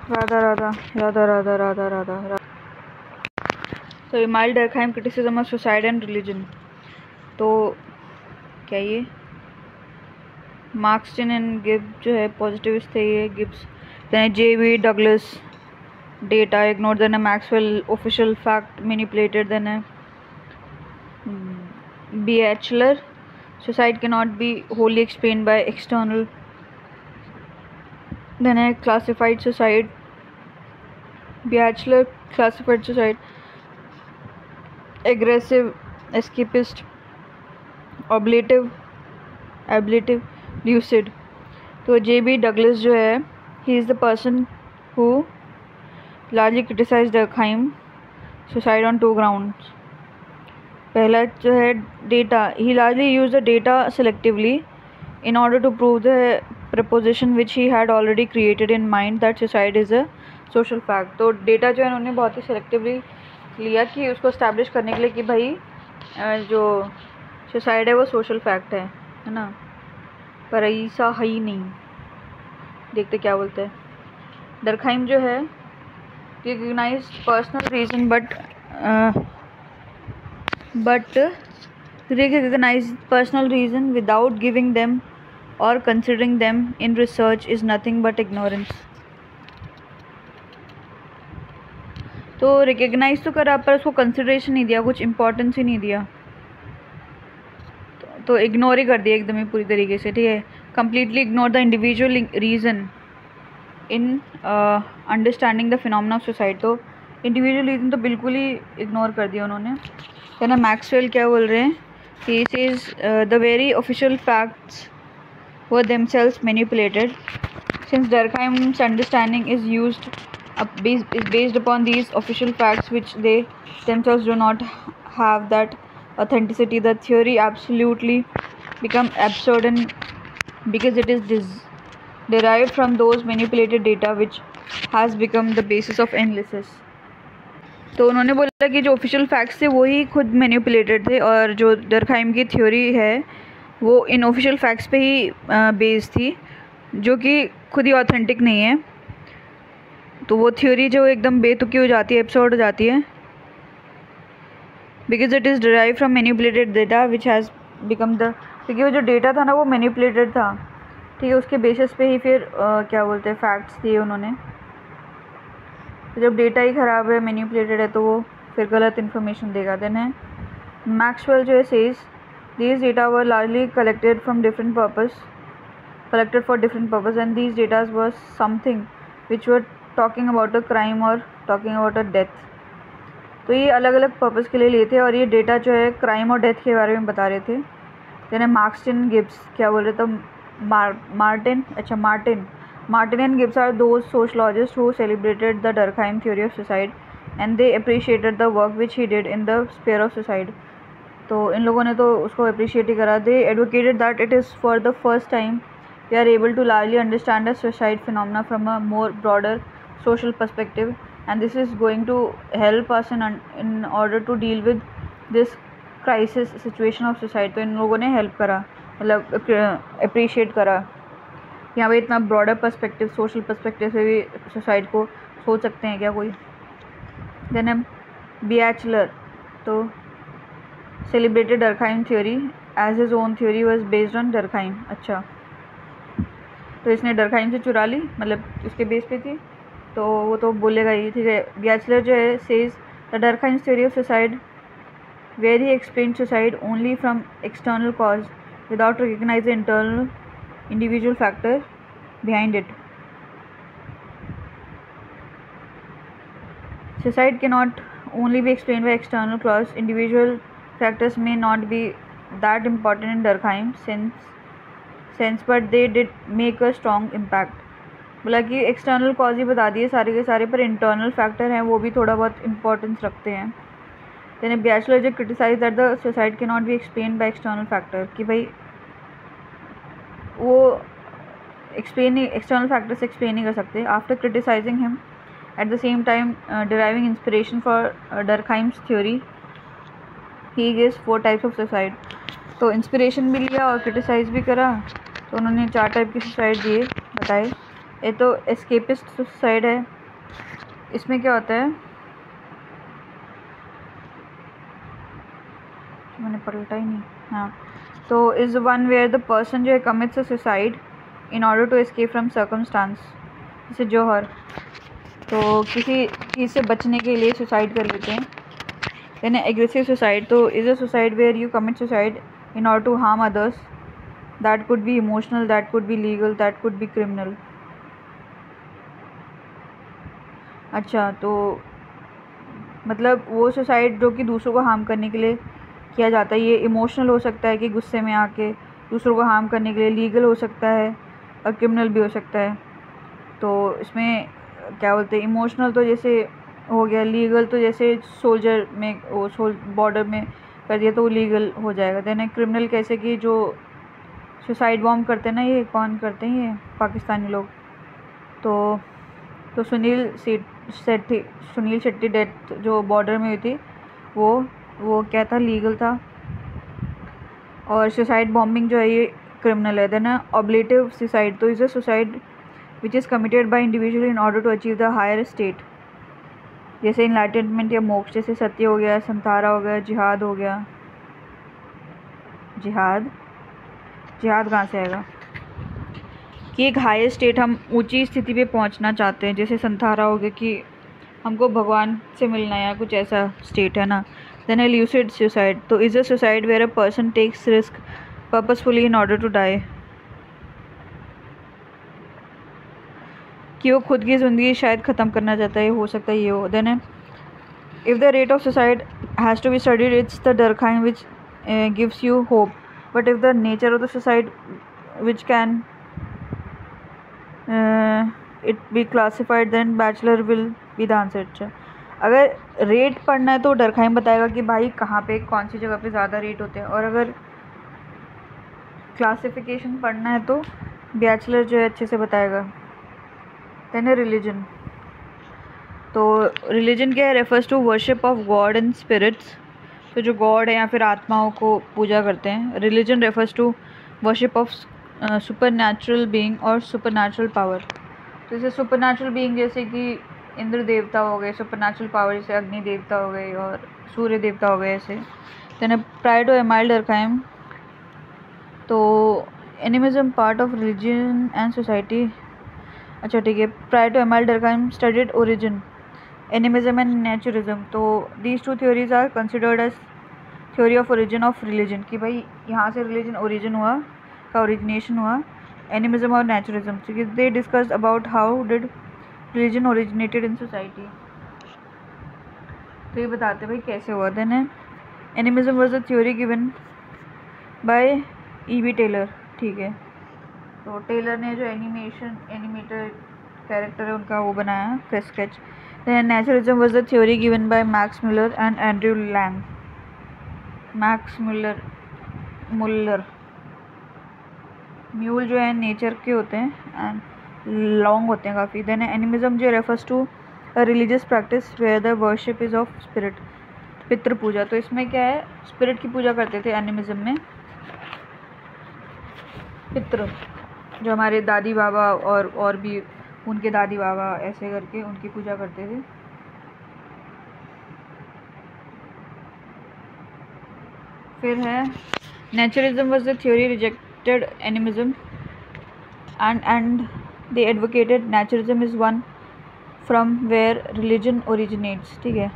राधा राधा राधा राधा राधा राधा राधा। तो email Durkheim criticism of suicide and religion. तो क्या ये मार्क्सटन एंड गिब्स जो है पॉजिटिविस्ट थे ये Gibbs. Then J.B. Douglas data ignored, then a Maxwell official fact manipulated, then a Bachelor suicide cannot be wholly explained by external, then a classified suicide, Bachelor classified suicide, aggressive, escapist, ablative, lucid। तो J.B. Douglas जो है he is the person who largely criticized Durkheim suicide on two grounds। पहला जो है data, he largely used the data selectively in order to prove the proposition which he had already created in mind that suicide is a social fact। तो data जो है उन्होंने बहुत ही selectively लिया कि उसको इस्टेब्लिश करने के लिए कि भाई जो सुसाइड है वो सोशल फैक्ट है ना, पर ऐसा है ही नहीं। देखते क्या बोलते हैं। डर्कहाइम जो है recognise personal reason but recognize personal reason without giving them or considering them in research is nothing but ignorance। तो रिकग्नाइज तो करा पर उसको कंसिडरेशन नहीं दिया, कुछ इम्पोर्टेंस ही नहीं दिया, तो इग्नोर ही कर दिया एकदम ही पूरी तरीके से। ठीक है, completely ignore the individual reason in understanding the phenomena of suicide. तो इंडिविजुअल रीज़न तो बिल्कुल ही इग्नोर कर दिया उन्होंने। है ना, मैक्सवेल क्या बोल रहे हैं, he says the very official facts were themselves manipulated since Durkheim's understanding is used is based upon these official facts which they themselves do not have that authenticity. The theory absolutely become absurd and because it is derived from those manipulated data which has become the basis of analysis। तो उन्होंने बोला कि जो official facts थे वही खुद manipulated थे और जो डर्कहाइम की थ्योरी है वो इन ऑफिशियल फैक्ट्स पे ही बेस्ड थी जो कि खुद ही ऑथेंटिक नहीं है। तो वो थ्योरी जो एकदम बेतुकी हो जाती है, एब्सर्ड हो जाती है, because it is derive from manipulated data which has become the, क्योंकि वो जो डेटा था ना वो मैनिपुलेटेड था। ठीक है, उसके बेसिस पे ही फिर क्या बोलते हैं फैक्ट्स दिए उन्होंने। तो जब डेटा ही ख़राब है, मैनिपुलेटेड है, तो वो फिर गलत इन्फॉर्मेशन देगा। देन है मैक्सवेल जो है says these data were largely collected for different purpose and these datas were something which were talking about a crime और टॉकिंग अबाउट अ डेथ। तो ये अलग अलग पर्पस के लिए लिए थे और ये डेटा जो है क्राइम और डेथ के बारे में बता रहे थे। देन मार्क्सटन गिब्स क्या बोल रहे थे, Martin and Gibbs are those sociologists who celebrated the Durkheim theory of suicide and they appreciated the work which he did in the sphere of suicide। तो इन लोगों ने तो उसको अप्रिशिएट ही करा। They advocated that it is for the first time we are able to largely understand the suicide phenomena from a more broader social perspective and this is going to help us in order to deal with this crisis situation of suicide। तो इन लोगों ने help करा, मतलब appreciate करा। यहाँ पे इतना broader perspective, social perspective से भी सुसाइड को सोच सकते हैं क्या कोई। देन एम बैचलर तो celebrated Durkheim theory as his own theory was based on Durkheim. अच्छा, तो इसने डर्कहाइम से चुरा ली, मतलब इसके बेस पे थी, तो वो तो बोलेगा ही। ठीक है, बैचलर जो है says the Durkheim theory of suicide where he explain suicide only from external cause without recognise the internal individual factor behind it। Suicide cannot only be explained by external cause. Individual factors may not be that important in Durkheim sense but they did make a strong impact। बोला कि external cause he बता दिए सारे के सारे, पर internal factor हैं वो भी थोड़ा बहुत इम्पोर्टेंस रखते हैं। देन बैचलर जो criticise that the suicide can not be explain by external factor, कि भाई वो एक्सटर्नल फैक्टर से एक्सप्लेन नहीं कर सकते। After criticising him at the same time deriving inspiration for Durkheim's theory he gives 4 types of suicide. तो inspiration भी लिया और क्रिटिसाइज भी करा, तो उन्होंने 4 टाइप के सुसाइड दिए बताए। ये तो एस्केपिस्ट सुसाइड है, इसमें क्या होता है, मैंने पलटा ही नहीं, हाँ। तो is one where the person जो है commits a suicide in order to escape from circumstance, जैसे जौहर तो किसी चीज़ से बचने के लिए सुसाइड कर लेते हैं। देन एग्रेसिव सुसाइड, तो is a suicide where you commit suicide in order to harm others, that could be emotional, that could be legal, that could be criminal. अच्छा, तो मतलब वो सुसाइड जो कि दूसरों को हार्म करने के लिए किया जाता है, ये इमोशनल हो सकता है कि गुस्से में आके दूसरों को हार्म करने के लिए, लीगल हो सकता है और क्रिमिनल भी हो सकता है। तो इसमें क्या बोलते हैं, इमोशनल तो जैसे हो गया, लीगल तो जैसे सोल्जर में वो बॉर्डर में कर दिया तो वो लीगल हो जाएगा। देन क्रिमिनल कैसे कि जो सुसाइड बॉम्ब करते हैं ना, ये कौन करते हैं, ये पाकिस्तानी लोग। तो सुनील शेट्टी डेथ जो बॉर्डर में हुई थी वो क्या था, लीगल था। और सुसाइड बॉम्बिंग जो है ये क्रिमिनल है। देन ऑब्लेटिव सुसाइड, तो is a suicide which is committed by individual in order to achieve the higher state, जैसे इनलाइटनमेंट या मोक्ष, जैसे सत्य हो गया, संतारा हो गया, जिहाद हो गया। जिहाद कहाँ से आएगा कि एक हायर स्टेट, हम ऊंची स्थिति पे पहुंचना चाहते हैं, जैसे संतारा हो गया कि हमको भगवान से मिलना है या कुछ ऐसा स्टेट है ना। देन ए ल्यूसिड सुसाइड, तो is a suicide where a person takes risk purposefully in order to die, कि वो खुद की ज़िंदगी शायद ख़त्म करना चाहता है, हो सकता है ये हो। Then if the rate of suicide has to be studied, it's the Durkheim which gives you hope, but if the nature of the suicide which can it be classified, then Bachelor will be the answer. अच्छा, अगर rate पढ़ना है तो Durkheim बताएगा कि भाई कहाँ पे कौन सी जगह पे ज़्यादा रेट होते हैं, और अगर क्लासिफिकेशन पढ़ना है तो बैचलर जो है अच्छे से बताएगा। देन रिलीजन, तो रिलीजन क्या है, refers to worship of god and spirits, तो जो गॉड है या फिर आत्माओं को पूजा करते हैं। Religion refers to worship of super natural being और सुपर नेचुरल पावर, तो जैसे सुपर नेचुरल बीइंग जैसे कि इंद्र देवता हो गए, सुपर नेचुरल पावर जैसे अग्नि देवता हो गए और सूर्य देवता हो गए ऐसे। Then prior to Emile Durkheim, तो animism part of religion and society. अच्छा ठीक है, prior to Emile Durkheim studied origin, animism and naturism, तो these two theories are considered as theory of origin of religion, कि भाई यहाँ से religion origin हुआ, का ओरिजिनेशन हुआ, एनिमिज्म और naturism. They discussed about how did religion originated in society, तो ये बताते भाई कैसे हुआ। Then animism was a theory given by E.B. Tylor, ठीक है। तो टेलर ने जो एनिमेटर कैरेक्टर है उनका वो बनाया है sketch. Then naturalism was the theory given by Max Muller and Andrew Lang. Max Muller म्यूल जो है नेचर के होते हैं एंड लॉन्ग होते हैं काफ़ी। देन एनिमिज्म जो refers to a religious practice where the worship is of spirit, पितृ पूजा, तो इसमें क्या है, स्पिरिट की पूजा करते थे एनिमिज्म में, पितृ जो हमारे दादी बाबा और भी उनके दादी बाबा ऐसे करके उनकी पूजा करते थे। फिर है naturalism was the theory rejected animism and they advocated naturalism is one from where religion originates, ठीक है।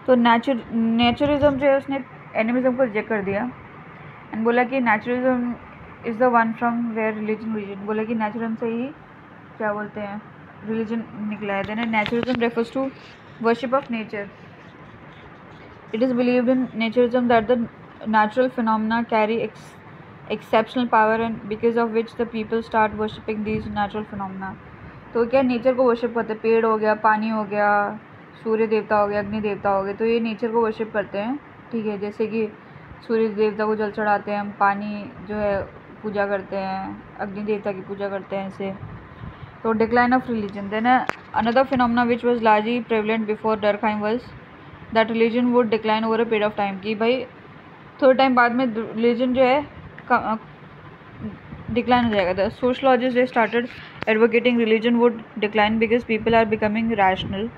तो नेचुरलिज्म जो है उसने एनिमिज्म को रिजेक्ट कर दिया एंड बोला कि naturalism is the one from where religion origin, बोला कि नेचुरलिज्म से ही क्या बोलते हैं रिलीजन निकला है। Then naturalism refers to worship of nature, it is believed in naturalism that the natural phenomena carry exceptional power and because of which the people start worshipping these natural phenomena। तो क्या nature को worship करते हैं, पेड़ हो गया, पानी हो गया, सूर्य देवता हो गया, अग्नि देवता हो गए, तो ये नेचर को वर्शिप करते हैं, ठीक है। जैसे कि सूर्य देवता को जल चढ़ाते हैं हम, पानी जो है पूजा करते हैं, अग्नि देवता की पूजा करते हैं ऐसे। तो decline of religion, then another phenomena which was largely prevalent before Durkheim was that religion would decline over a period of time, कि भाई थोड़े टाइम बाद में रिलीजन जो है डिक्लाइन हो जाएगा। The sociologist they started advocating religion would decline because people are becoming rational.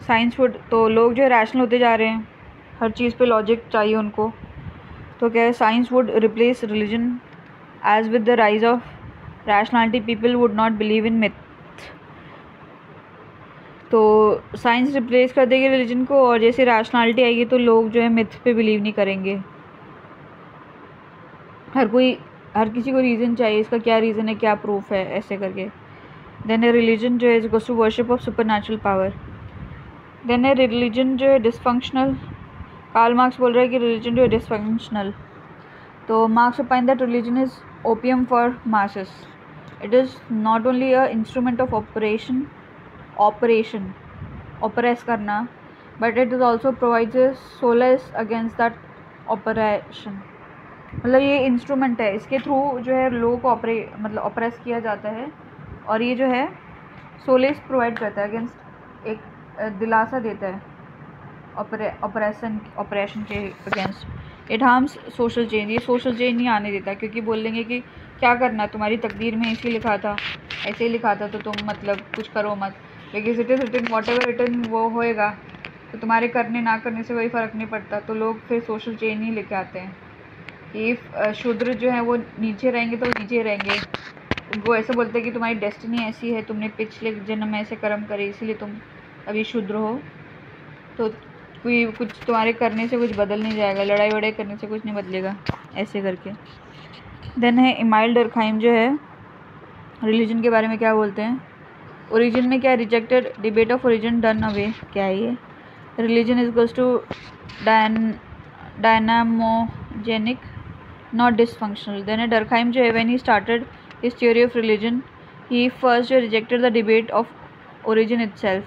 Science would, तो लोग जो है रैशनल होते जा रहे हैं, हर चीज़ पे लॉजिक चाहिए उनको, तो क्या है, science would replace religion as with the rise of rationality people would not believe in myth. तो साइंस रिप्लेस कर देगी रिलीजन को, और जैसे रैशनैलिटी आएगी तो लोग जो है मिथ पे बिलीव नहीं करेंगे। हर किसी को रीज़न चाहिए, इसका क्या रीज़न है, क्या प्रूफ है, ऐसे करके। देन ए रिलीजन जो है is goes to worship of super natural power. Then a religion जो है डिसफंक्शनल। कार्ल मार्क्स बोल रहा है कि रिलीजन जो है डिसफंक्शनल। तो Marx opine that religion is opium for masses. It is not only a instrument of operation oppress करना, but it is also provides a solace against that operation. मतलब ये इंस्ट्रूमेंट है, इसके थ्रू जो है लोगों को ऑपरेस किया जाता है, और ये जो है सोलेस प्रोवाइड करता है अगेंस्ट, एक दिलासा देता है ऑपरेशन के against. It harms social change, ये सोशल चेंज नहीं आने देता, क्योंकि बोल देंगे कि क्या करना, तुम्हारी तकदीर में ऐसे लिखा था, ऐसे ही लिखा था, तो तुम मतलब कुछ करो मत। लेकिन it is written, whatever written वो होएगा, तो तुम्हारे करने ना करने से कोई फ़र्क नहीं पड़ता। तो लोग फिर सोशल चेंज नहीं लेके आते हैं कि शूद्र जो है वो नीचे रहेंगे तो नीचे रहेंगे। वो ऐसे बोलते हैं कि तुम्हारी डेस्टिनी ऐसी है, तुमने पिछले जन्म में ऐसे कर्म करे, इसीलिए तुम अभी शूद्र हो। तो कोई कुछ तुम्हारे करने से कुछ बदल नहीं जाएगा, लड़ाई वड़ाई करने से कुछ नहीं बदलेगा, ऐसे करके। देन है इमाइल डर्कहाइम, जो है रिलीजन के बारे में क्या बोलते हैं। ओरिजिन में क्या, rejected debate of origin done away, क्या है ये। Religion is equals to dynamogenic not dysfunctional. Then Durkheim जो है when he started his theory of religion, he first rejected the debate of origin itself,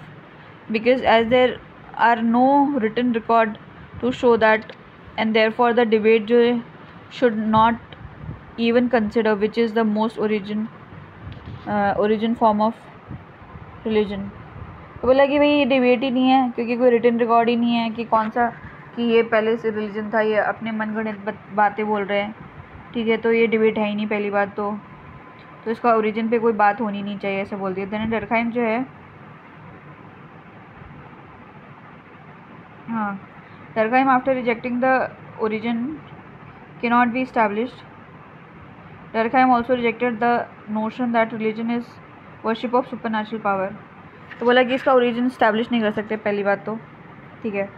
because as there are no written record to show that, and therefore the debate जो है should not even consider which is the most origin form of religion। तो बोला कि भाई ये debate ही नहीं है, क्योंकि कोई रिटन रिकॉर्ड ही नहीं है कि कौन सा, कि ये पहले से रिलीजन था, ये अपने मनगढ़ंत बातें बोल रहे हैं, ठीक है। तो ये डिबेट है ही नहीं पहली बात, तो इसका ओरिजिन पे कोई बात होनी नहीं चाहिए, ऐसे बोल दिया। देन डर्कहाइम जो है, हाँ, Durkheim after rejecting the origin cannot be established. Durkheim also rejected the notion that religion is worship of supernatural power। तो बोला कि इसका ओरिजिन इस्टेब्लिश नहीं कर सकते पहली बात तो, ठीक है।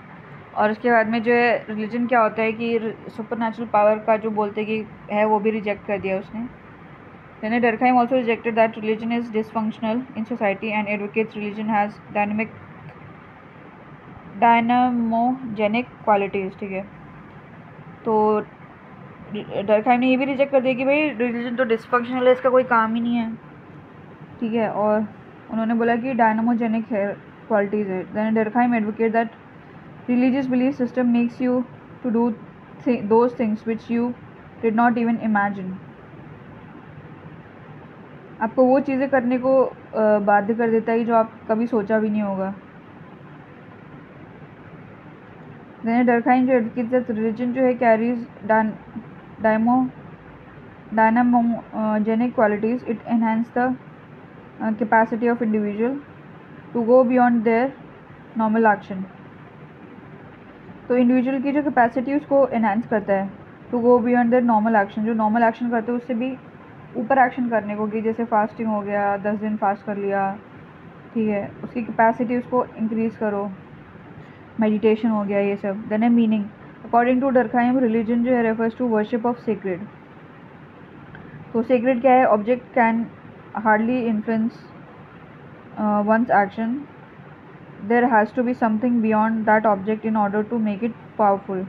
और उसके बाद में जो है रिलीजन क्या होता है कि सुपरनेचुरल पावर का जो बोलते कि है, वो भी रिजेक्ट कर दिया उसने। Then Durkheim also rejected that religion is dysfunctional in society and advocates religion has dynamogenic qualities, ठीक है। तो डर्कहाइम ने ये भी रिजेक्ट कर दिया कि भाई रिलीजन तो डिसफंक्शनल है, इसका कोई काम ही नहीं है, ठीक है। और उन्होंने बोला कि डायनामोजेनिक है क्वालिटीज़ है। Then Durkheim advocate that religious belief system makes you to do those things which you did not even imagine. आपको वो चीज़ें करने को बाध्य कर देता है जो आप कभी सोचा भी नहीं होगा। देन डर्कहाइम जो एडवोकेट रिलीजन जो है carries dynamogenic qualities, it enhance the capacity of individual to go beyond their normal action. तो इंडिविजुअल की जो कैपेसिटी उसको एनहांस करता है, to go beyond their normal action, जो नॉर्मल एक्शन करते हैं उससे भी ऊपर एक्शन करने को, कि जैसे फास्टिंग हो गया, 10 दिन फास्ट कर लिया, ठीक है, उसकी कैपेसिटी उसको इंक्रीज़ करो, मेडिटेशन हो गया, ये सब। Then a meaning, according to Durkheim religion जो है refers to worship of sacred. तो सेक्रेड क्या है, object can hardly influence one's action, there has to be something beyond that object in order to make it powerful.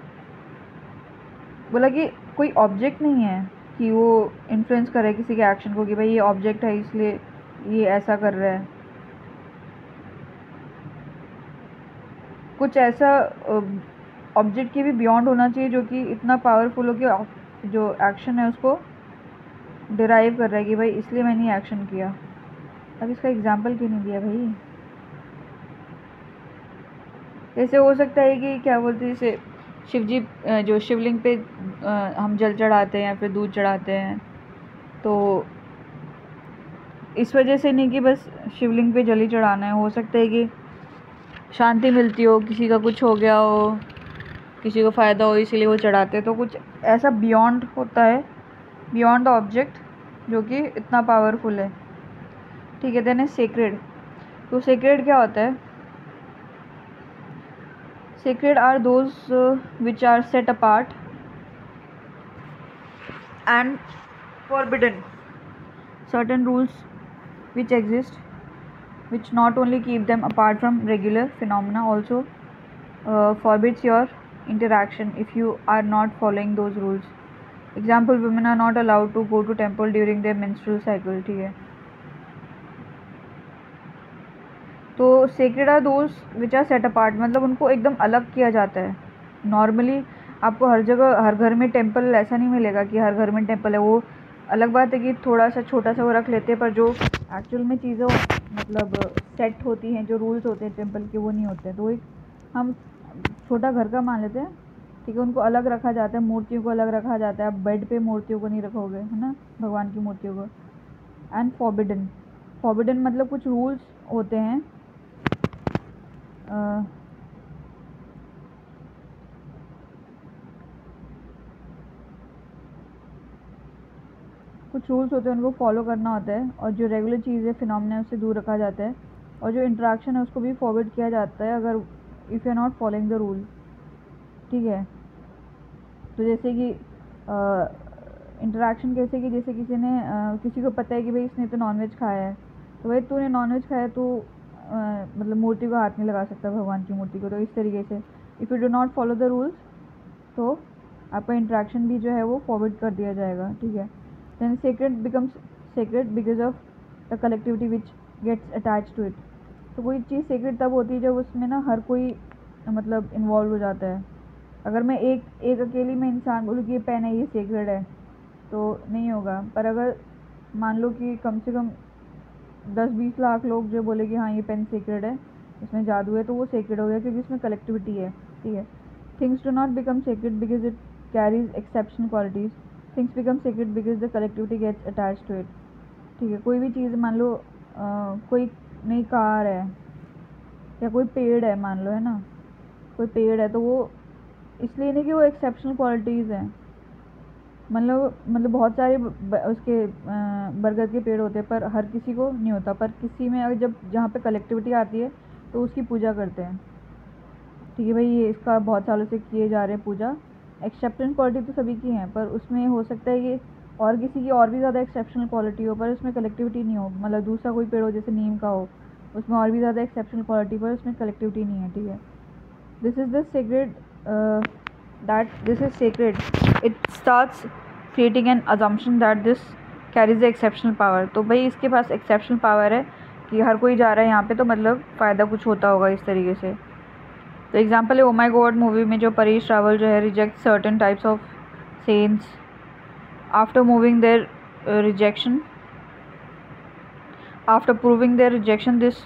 बोला कि कोई object नहीं है कि वो इन्फ्लुएंस करे किसी के एक्शन को, कि भाई ये ऑब्जेक्ट है इसलिए ये ऐसा कर रहा है। कुछ ऐसा ऑब्जेक्ट के भी बियॉन्ड होना चाहिए जो कि इतना पावरफुल हो कि जो एक्शन है उसको डिराइव कर रहा है कि भाई इसलिए मैंने ये एक्शन किया। अब इसका एग्जाम्पल क्यों नहीं दिया भाई। ऐसे हो सकता है कि क्या बोलते हैं, जैसे शिवजी जो शिवलिंग पे हम जल चढ़ाते हैं या फिर दूध चढ़ाते हैं, तो इस वजह से नहीं कि बस शिवलिंग पे जल ही चढ़ाना है, हो सकता है कि शांति मिलती हो, किसी का कुछ हो गया हो, किसी को फ़ायदा हो, इसीलिए वो चढ़ाते हैं। तो कुछ ऐसा बियॉन्ड होता है, बियॉन्ड द ऑब्जेक्ट, जो कि इतना पावरफुल है, ठीक है। देन है सेक्रेड। तो सेक्रेड क्या होता है? Sacred are those which are set apart and forbidden. Certain rules which exist, which not only keep them apart from regular phenomena, also forbids your interaction if you are not following those rules. Example, women are not allowed to go to temple during their menstrual cycle, ठीक है। तो sacred are those which are set apart, मतलब उनको एकदम अलग किया जाता है। नॉर्मली आपको हर जगह, हर घर में टेम्पल ऐसा नहीं मिलेगा कि हर घर में टेम्पल है। वो अलग बात है कि थोड़ा सा छोटा सा वो रख लेते हैं, पर जो एक्चुअल में चीज़ें मतलब सेट होती हैं, जो रूल्स होते हैं टेम्पल के, वो नहीं होते हैं। तो एक हम छोटा घर का मान लेते हैं, ठीक है। उनको अलग रखा जाता है, मूर्तियों को अलग रखा जाता है। आप बेड पे मूर्तियों को नहीं रखोगे, है ना, भगवान की मूर्तियों को। एंड फॉरबिडन, फॉरबिडन मतलब कुछ रूल्स होते हैं, कुछ रूल्स होते हैं, उनको फॉलो करना होता है। और जो रेगुलर चीज़ है, फिनोमिना, उससे दूर रखा जाता है। और जो इंटरेक्शन है उसको भी फॉरवर्ड किया जाता है अगर if you are not following the rule, ठीक है। तो जैसे कि इंटरेक्शन कैसे कि जैसे किसी ने किसी को पता है कि भाई इसने तो नॉनवेज खाया है, तो भाई तूने नॉनवेज खाया तो मतलब मूर्ति को हाथ नहीं लगा सकता, भगवान की मूर्ति को। तो इस तरीके से if you do not follow the rules, तो आपका इंटरेक्शन भी जो है वो फॉरवर्ड कर दिया जाएगा, ठीक है। then sacred becomes sacred because of the collectivity which gets attached to it. तो कोई चीज़ sacred तब होती है जब उसमें ना हर कोई मतलब इन्वॉल्व हो जाता है। अगर मैं एक अकेली में इंसान बोलूँ कि ये पेन है, ये sacred है, तो नहीं होगा। पर अगर मान लो कि कम से कम 10-20 लाख लोग जो बोले कि हाँ ये पेन sacred है, इसमें जादू है, तो वो sacred हो गया क्योंकि इसमें कलेक्टिविटी है, ठीक है। Things do not become sacred because it carries exceptional qualities. Things become secret because the collectivity gets attach to it, ठीक है। कोई भी चीज़ मान लो कोई नई कार है या कोई पेड़ है, मान लो, है ना, कोई पेड़ है, तो वो इसलिए नहीं कि वो एक्सेप्शनल क्वालिटीज़ हैं। मतलब बहुत सारे उसके बरगद के पेड़ होते हैं, पर हर किसी को नहीं होता। पर किसी में अगर जब जहाँ पे कलेक्टिविटी आती है तो उसकी पूजा करते हैं, ठीक है भाई, ये इसका बहुत सालों से किए जा रहे हैं पूजा। एक्सेप्टेंस क्वालिटी तो सभी की है, पर उसमें हो सकता है कि और किसी की और भी ज़्यादा एक्सेप्शनल क्वालिटी हो, पर उसमें कलेक्टिविटी नहीं हो। मतलब दूसरा कोई पेड़ हो जैसे नीम का हो, उसमें और भी ज़्यादा एक्सेप्शनल क्वालिटी, पर उसमें कलेक्टिविटी नहीं है, ठीक है। This is the sacred, this is sacred, it starts creating an assumption that this carries the exceptional power. तो भाई इसके पास एक्सेप्शनल पावर है कि हर कोई जा रहा है यहाँ पे, तो मतलब फ़ायदा कुछ होता होगा इस तरीके से। तो एग्जाम्पल है ओ माई गॉड मूवी में जो परेश रावल जो है reject certain types of saints after moving their rejection, after proving their rejection this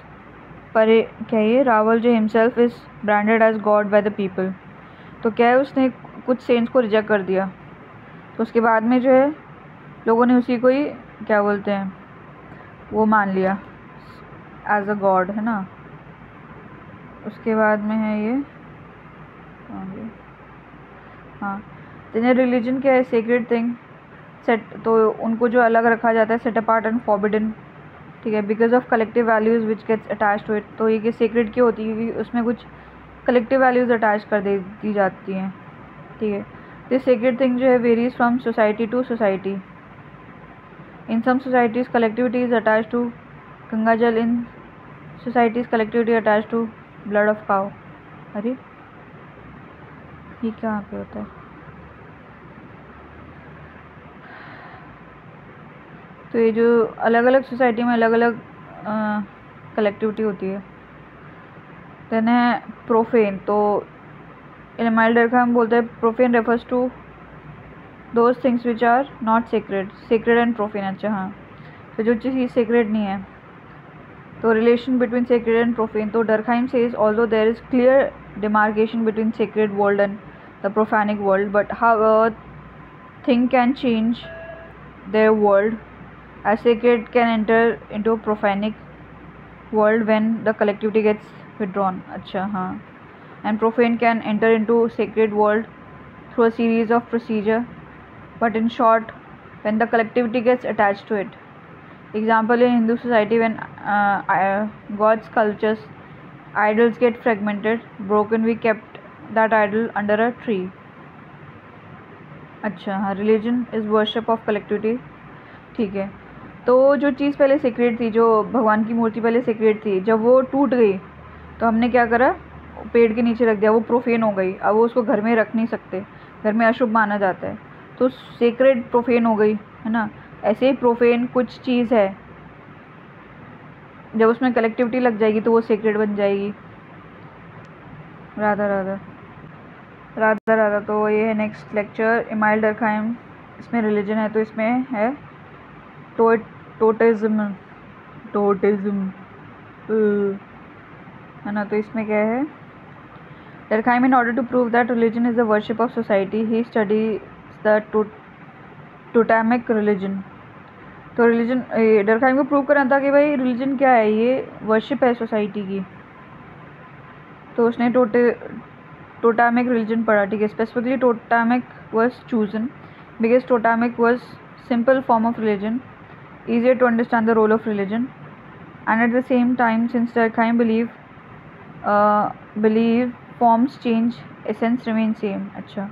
परे क्या है, रावल जो himself is branded as god by the people. तो क्या है, उसने कुछ सेंट्स को रिजेक्ट कर दिया, तो उसके बाद में जो है लोगों ने उसी को ही क्या बोलते हैं वो मान लिया एज अ गॉड, है ना। उसके बाद में है ये हाँ, तो रिलीजन क्या है, सेक्रेड थिंग सेट, तो उनको जो अलग रखा जाता है, सेट अपार्ट एंड फॉरबिडन, ठीक है, because of collective values which gets attach to it. तो ये सेक्रेड क्यों होती है, क्योंकि उसमें कुछ कलेक्टिव वैल्यूज़ अटैच कर दी जाती हैं, ठीक है। दिस सेक्रेड थिंग जो है varies from society to society. In some societies collectivity is attach to Ganga jal, in societies collectivity attach to blood of cow. अरे ये कहाँ पे होता है? तो ये जो अलग अलग सोसाइटी में अलग अलग कलेक्टिविटी होती है। देन है प्रोफेन। तो इन माइल्ड हम बोलते हैं profane refers to those things which are not sacred, sacred and profane. अच्छा हाँ, तो जो चीज़ सेक्रेड नहीं है, तो relation between sacred and profane. तो Durkheim says although there is clear demarcation between sacred world and the profanic world, but how a thing can change their world A sacred can enter into a profanic world when the collectivity gets withdrawn. अच्छा हाँ. And profane can enter into sacred world through a series of procedure, but in short, when the collectivity gets attached to it. Example, in Hindu society, when God's sculptures, idols get fragmented, broken, we kept that idol under a tree. अच्छा हाँ. Religion is worship of collectivity. ठीक है. तो जो चीज़ पहले secret थी, जो भगवान की मूर्ति पहले सीक्रेट थी, जब वो टूट गई तो हमने क्या करा, पेड़ के नीचे रख दिया, वो प्रोफेन हो गई. अब वो उसको घर में रख नहीं सकते, घर में अशुभ माना जाता है, तो सीक्रेट प्रोफेन हो गई, है ना. ऐसे ही प्रोफेन कुछ चीज़ है, जब उसमें कलेक्टिविटी लग जाएगी तो वो सीक्रेट बन जाएगी. राधा राधा राधा राधा. तो ये है नेक्स्ट लेक्चर, इमाइल डर्कहाइम. इसमें रिलीजन है तो इसमें है टोटेज्म है ना. तो इसमें क्या है, Durkheim in order to prove that religion is the worship of society, he studies the totemic religion. तो रिलीजन, डर्कहाइम को प्रूव करना था कि भाई रिलीजन क्या है, ये वर्शिप है सोसाइटी की. तो उसने टोटेमिक रिलीजन पढ़ा. ठीक है. Specifically totemic was chosen because totemic was simple form of religion, easier to understand the role of religion, and at the same time, since Durkheim believe forms change, essence remain same. अच्छा,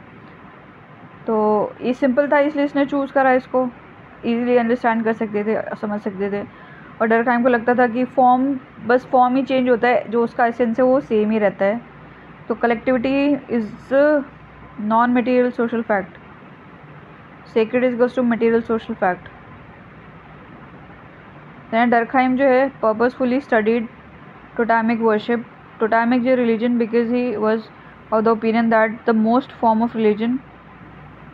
तो ये simple था इसलिए इसने choose करा, इसको easily understand कर सकते थे, समझ सकते थे. और डर्कहाइम को लगता था कि बस फॉर्म ही चेंज होता है, जो उसका एसेंस है वो सेम ही रहता है. तो collectivity is non material social fact, sacred is goes to material social fact. Durkheim जो है purposefully studied totemic worship, totemic जो religion, because he was of the opinion that the most form of religion,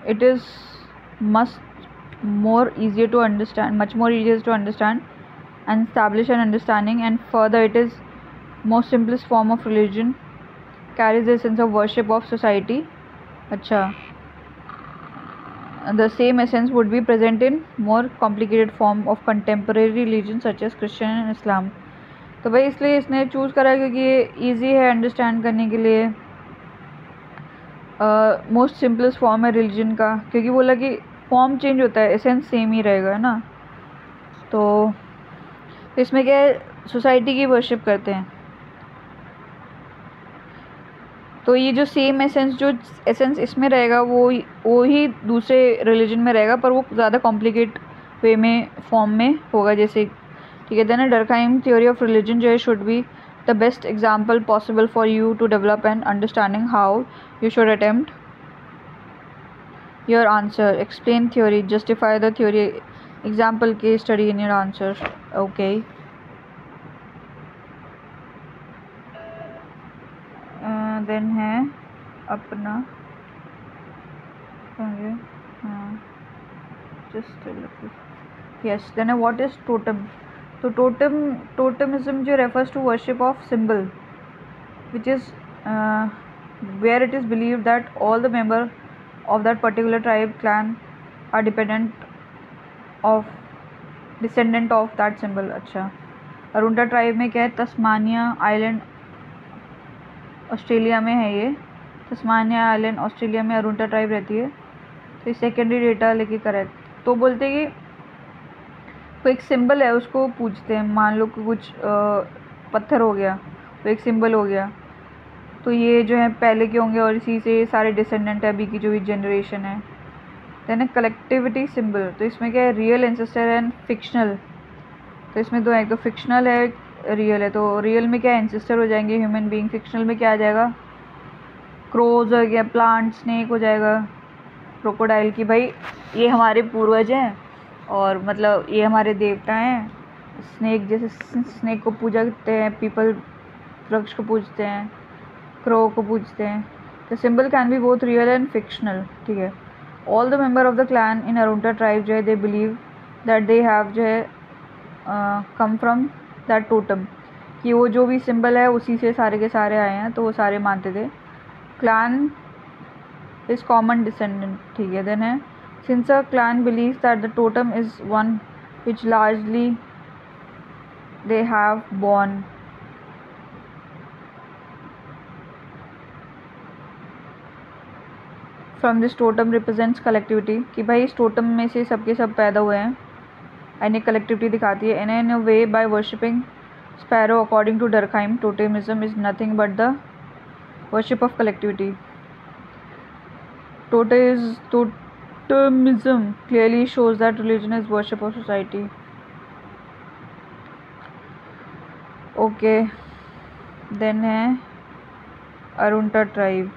it is must more easier to understand, much more easier to understand and establish an understanding, and further it is most simplest form of religion, carries the essence of worship of society. अच्छा, the same essence would be present in more complicated form of contemporary religion such as Christian and Islam. तो भाई इसलिए इसने choose करा क्योंकि ये easy है understand करने के लिए, मोस्ट सिंपलेस्ट फॉर्म है रिलीजन का, क्योंकि बोला कि फॉर्म चेंज होता है, एसेंस सेम ही रहेगा, है ना. तो इसमें क्या है, सोसाइटी की वर्शिप करते हैं, तो ये जो सेम एसेंस, जो एसेंस इसमें रहेगा वो ही दूसरे रिलीजन में रहेगा, पर वो ज़्यादा कॉम्प्लिकेट वे में फॉर्म में होगा. जैसे ठीक है, then Durkheim theory of religion जो है should be the best example possible for you to develop an understanding how you should attempt your answer. Explain theory, justify the theory, example के study in your answer. Okay. Then है अपना, हाँ just yes. Then है what is totem. तो totemism जो refers to worship of symbol, which is where it is believe that all the member of that particular tribe clan are descendant of that symbol. अच्छा, Arunta tribe में क्या है, Tasmania island Australia में है, ये Tasmania island Australia में अरुंडा tribe रहती है. तो सेकेंडरी डेटा लेके करेक्ट. तो बोलते हैं कि कोई एक सिंबल है उसको पूछते हैं, मान लो कि कुछ पत्थर हो गया तो एक सिंबल हो गया, तो ये जो है पहले के होंगे और इसी से सारे डिसेंडेंट है अभी की जो भी जनरेशन है. देन कलेक्टिविटी सिंबल, तो इसमें क्या है, रियल एंसेस्टर एंड फिक्शनल. तो इसमें दो है, एक तो फिक्शनल है, रियल है. तो रियल में क्या एंसेस्टर हो जाएंगे ह्यूमन बीइंग, फिक्शनल में क्या आ जाएगा, क्रोज हो गया, प्लांट, स्नेक हो जाएगा, क्रोकोडाइल की भाई ये हमारे पूर्वज हैं और मतलब ये हमारे देवता हैं. स्नेक जैसे स्नेक को पूजा करते हैं, पीपल वृक्ष को पूजते हैं, क्रो को पूजते हैं. The symbol can be both real and fictional. ठीक है. All the member of the clan in Arunta tribe जो है they believe that they have जो है कम फ्रॉम दैट टोटम, कि वो जो भी सिंबल है उसी से सारे के सारे आए हैं, तो वो सारे मानते थे. Clan is common descendant. ठीक है. देन है since a clan believes that the totem is one which largely they have borne. From this totem represents collectivity, कि भाई इस टोटम में से सबके सब पैदा हुए हैं, एंड ये कलेक्टिविटी दिखाती है. And in a way by worshipping sparrow according to Durkheim, totemism is nothing but the worship of collectivity. Totemism clearly shows that religion is worship of society. Okay, then है अरुंटा tribe.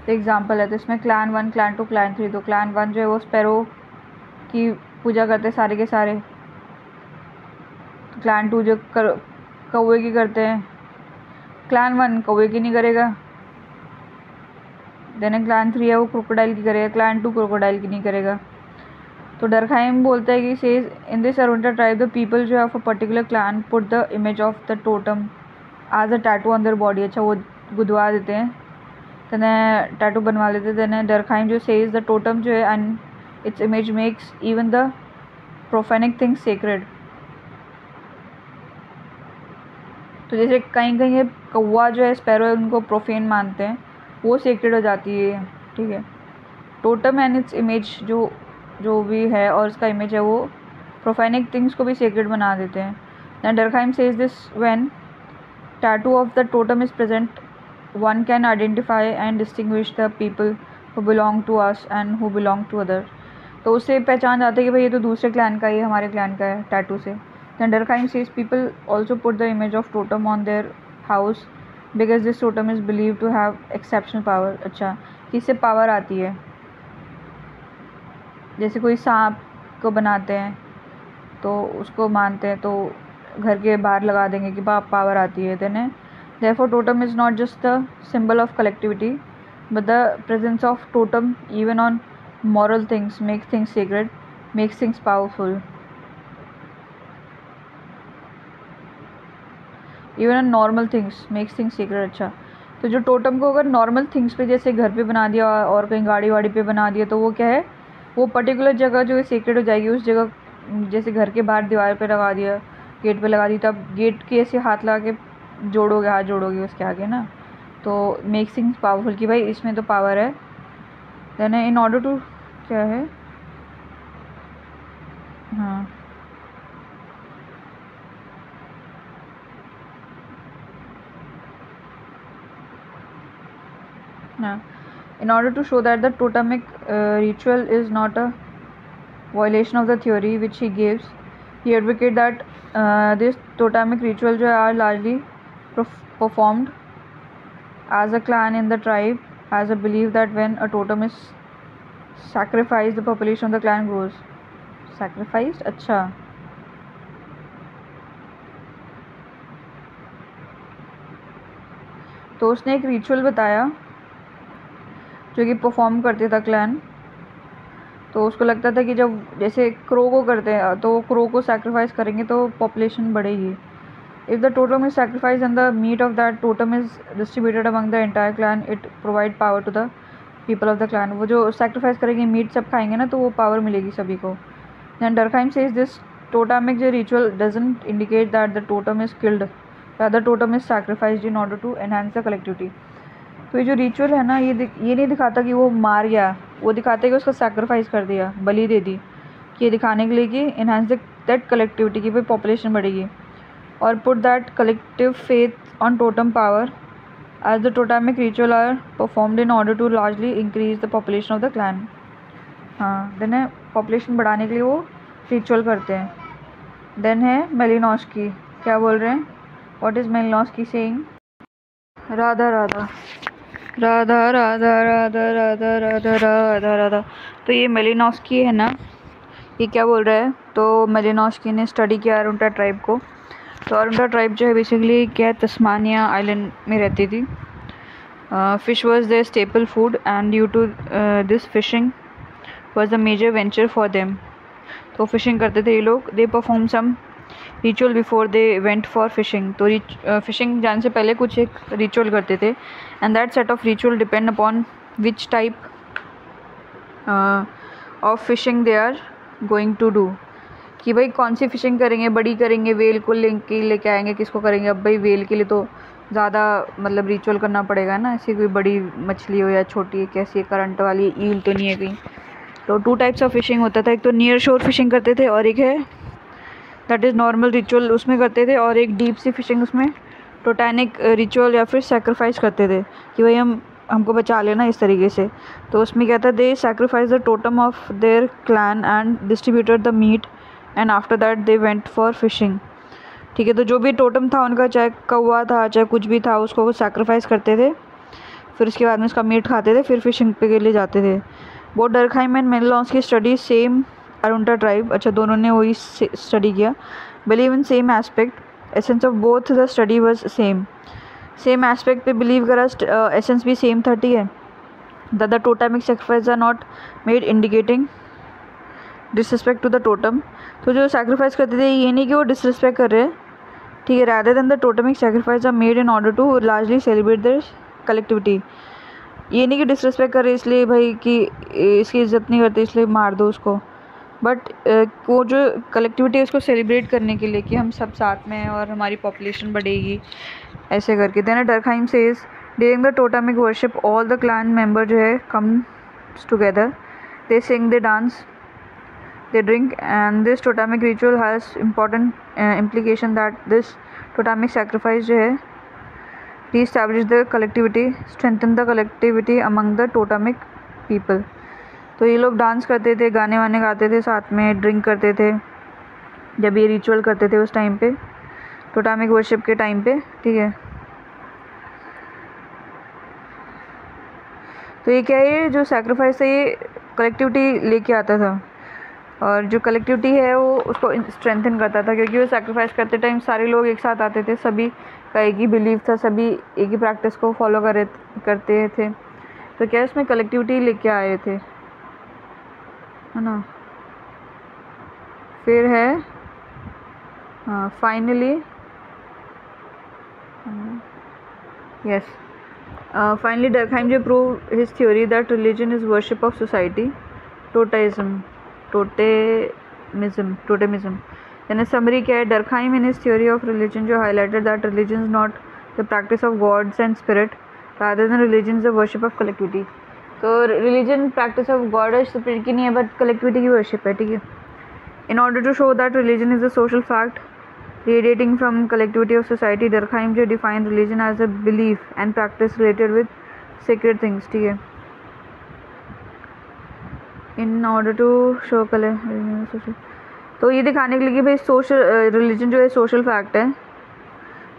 Example है तो इसमें clan 1, clan 2, clan 3. तो clan 1 जो है वो sparrow की पूजा करते हैं सारे के सारे. तो क्लैन 2 जो कौवे की करते हैं. क्लैन 1 कौवे की नहीं करेगा. देन क्लैन 3 है वो क्रोकोडाइल की करेगा. क्लैन 2 क्रोकोडाइल की नहीं करेगा. तो डरखाइम बोलता है कि says in this Arunta tribe the people जो है of a particular clan put the image of the totem as a tattoo on their body. अच्छा, वो गुदवा देते हैं, देन टैटू बनवा लेते हैं. देन डरखाइम जो सेज द टोटम जो है and its image makes even the profanic things sacred. तो जैसे कहीं कहीं ये कौवा जो है स्पैरो है उनको प्रोफेन मानते हैं, वो सेक्रेड हो जाती है. ठीक है, टोटम एंड इट्स इमेज जो भी है और उसका इमेज है वो प्रोफेनिक थिंग्स को भी सेक्रेड बना देते हैं. Then Durkheim says this when tattoo of the totem is present one can identify and distinguish the people who belong to us and who belong to other. तो उससे पहचान जाता है कि भाई ये तो दूसरे क्लैन का ही हमारे क्लैन का है टैटू से. Then Durkheim says people also put the image of totem on their house because this totem is believe to have exceptional power. अच्छा, इससे पावर आती है. जैसे कोई सांप को बनाते हैं तो उसको मानते हैं, तो घर के बाहर लगा देंगे कि पावर आती है. Then therefore totem is not just the symbol of collectivity but the presence of totem even on moral things makes things sacred, makes things powerful. even on normal things makes things sacred. अच्छा, तो जो totem को अगर normal things पे जैसे घर पे बना दिया और कहीं गाड़ी वाड़ी पे बना दिया तो वो क्या है, वो पर्टिकुलर जगह जो है सेक्रेड हो जाएगी. उस जगह जैसे घर के बाहर दीवार पे लगा दिया, गेट पे लगा दी, तब गेट के ऐसे हाथ लगा के जोड़ोगे, हाथ जोड़ोगे उसके आगे ना, तो मेक थिंग्स पावरफुल कि भाई इसमें तो पावर है. देन इन ऑर्डर टू क्या है, हाँ in order to show that the totemic ritual is not a violation of the theory which he gives, he advocates that this totemic ritual जो are largely performed as a clan in the tribe has a belief that when a totem is sacrificed the population of the clan grows. Sacrificed, अच्छा, तो उसने एक ritual बताया जो कि perform करते था क्लैन. तो उसको लगता था कि जब जैसे क्रो को करते हैं तो क्रो को सैक्रिफाइस करेंगे तो पॉपुलेशन बढ़ेगी. If the totem is sacrifice and the meat of that totem is distributed among the entire clan it provide power to the people of the clan. वो जो सैक्रिफाइस करेंगे, मीट सब खाएंगे ना, तो वो पावर मिलेगी सभी को. Then Durkheim says this totemic जो ritual doesn't indicate that the totem is killed, the totem is sacrificed in order to enhance the collectivity. तो ये जो रिचुअल है ना, ये नहीं दिखाता कि वो मार गया, वो दिखाता है कि उसका सैक्रिफाइस कर दिया, बलि दे दी, कि ये दिखाने के लिए कि इनहांस दैट कलेक्टिविटी की भाई पॉपुलेशन बढ़ेगी. और put that collective faith on totem power as the totemic ritual are performed in order to largely increase the population of the clan. हाँ, देन है पॉपुलेशन बढ़ाने के लिए वो रिचुअल करते हैं. देन है मेलिनोस्की, क्या बोल रहे हैं, what is Malinowski saying. Radha Radha Radha Radha Radha Radha Radha Radha Radha. तो ये मेलिनोस्की है ना, ये क्या बोल रहा है, तो मेलिनोस्की ने स्टडी किया अरुंटा ट्राइब को. तो अरुंटा ट्राइब जो है बेसिकली क्या, तस्मानिया आइलैंड में रहती थी. Fish was their staple food and due to this fishing was the major venture for them. तो फिशिंग करते थे ये लोग. They perform some ritual before they went for fishing. तो फिशिंग जाने से पहले कुछ एक रिचुअल करते थे. And that set of ritual depend upon which type of fishing they are going to do. कि भाई कौन सी फ़िशिंग करेंगे, बड़ी करेंगे, वेल को लेके आएंगे, किसको करेंगे। अब भाई वेल के लिए तो ज़्यादा मतलब रिचुअल करना पड़ेगा ना, ऐसी कोई बड़ी मछली हो या छोटी, कैसी करंट वाली ईल तो नहीं है कहीं। तो 2 टाइप्स ऑफ फिशिंग होता था, एक तो नियर शोर फिशिंग करते थे और एक है दैट इज़ नॉर्मल रिचुअल उसमें करते थे, और एक डीप सी फिशिंग उसमें टोटैनिक रिचुअल या फिर सेक्रीफाइस करते थे कि भाई हमको बचा लेना इस तरीके से। तो उसमें क्या था, they sacrifice the totem of their clan and distributed the meat and after that they went for fishing. ठीक है, तो जो भी टोटम था उनका, चाहे कौवा था चाहे कुछ भी था, उसको वो सेक्रीफाइस करते थे, फिर उसके बाद में उसका मीट खाते थे, फिर फिशिंग पे के लिए जाते थे। बोथ डर्कहाइम एंड मेनेलॉन्स की स्टडी सेम अरुंटा ट्राइब, अच्छा दोनों ने वही स्टडी किया, believe in same aspect, essence of both the study was same aspect पे बिलीव करा, एसेंस भी सेम 30 है। The totemic sacrifice are not made indicating disrespect to the totem. तो जो सेक्रीफाइस करते थे ये नहीं कि वो डिसरिस्पेक्ट कर रहे हैं, ठीक है, rather than the totemic sacrifice are made in order to largely celebrate their collectivity. ये नहीं कि डिसरिस्पेक्ट कर रहे इसलिए भाई कि इसकी इज्जत नहीं करते इसलिए मार दो उसको, बट वो जो कलेक्टिविटी है उसको सेलिब्रेट करने के लिए कि हम सब साथ में हैं और हमारी पॉपुलेशन बढ़ेगी, ऐसे करके। Then Durkheim says during the totemic worship all the clan member जो है comes together, they sing, they dance, they drink, and this totemic ritual has important implication that this totemic sacrifice जो है re-establish the collectivity, strengthen the collectivity among the totemic people। तो ये लोग dance करते थे, गाने वाने गाते थे, साथ में ड्रिंक करते थे जब ये रिचुअल करते थे उस टाइम पे, टोटमिक वर्शिप के टाइम पे, ठीक है। तो ये क्या है, जो सैक्रिफाइस है ये कलेक्टिविटी लेके आता था, और जो कलेक्टिविटी है वो उसको स्ट्रेंथन करता था, क्योंकि वो सैक्रिफाइस करते टाइम सारे लोग एक साथ आते थे, सभी का एक ही बिलीव था, सभी एक ही प्रैक्टिस को फॉलो करते थे। तो क्या उसमें कलेक्टिविटी लेके आए थे, है ना। फिर है फाइनली यस फाइनली डर्कहाइम जो prove his theory that religion is worship of society, totemism. यानी समरी क्या है, Durkheim in his theory of religion जो highlighted that religion is not the practice of gods and spirit rather than religion is the worship of collectivity. तो religion practice of god और spirit की नहीं है, but collectivity की worship है, ठीक है। In order to show that religion is a social fact radiating from collectivity of society, Durkheim जो define religion as a belief and practice related with secret things, ठीक है। In order to show social, तो ये दिखाने के लिए कि भाई सोशल रिलीजन जो है सोशल फैक्ट है,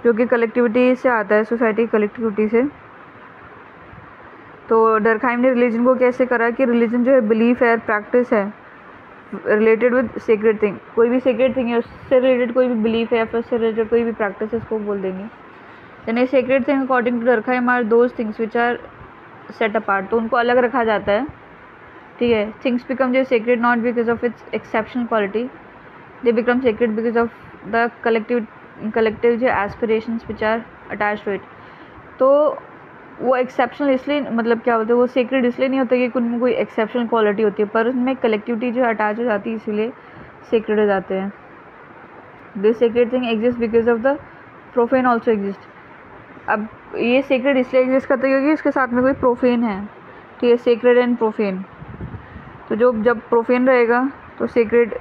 जो कि कलेक्टिविटी से आता है, सोसाइटी कलेक्टिविटी से। तो डर्कहाइम ने रिलीजन को कैसे करा कि रिलीजन जो है बिलीफ है, प्रैक्टिस है, रिलेटेड विद सीक्रेट थिंग, कोई भी सीक्रेट थिंग है उससे रिलेटेड कोई भी बिलीफ है या फिर उससे रिलेटेड कोई भी प्रैक्टिस है, इसको बोल देंगे। यानी secret thing according to Durkheim are those things which are set apart, तो उनको अलग रखा जाता है, ठीक है। थिंग्स बिकम जो secret not because of its exceptional quality, they become secret because of the collective जो aspirations which are attach to it. तो वो एक्सेप्शनल इसलिए, मतलब क्या बोलते हैं, वो सीक्रेट इसलिए नहीं होता कि उनमें कोई एक्सेप्शनल क्वालिटी होती है, पर उसमें कलेक्टिविटी जो अटैच हो जाती है इसीलिए सीक्रेट हो जाते हैं। This secret thing exist because of the profane also exist. अब ये सीक्रेट इसलिए एग्जिस्ट करता है क्योंकि इसके साथ में कोई प्रोफेन है, ठीक है, सीक्रेट एंड प्रोफेन। तो जब प्रोफेन रहेगा तो सीक्रेट,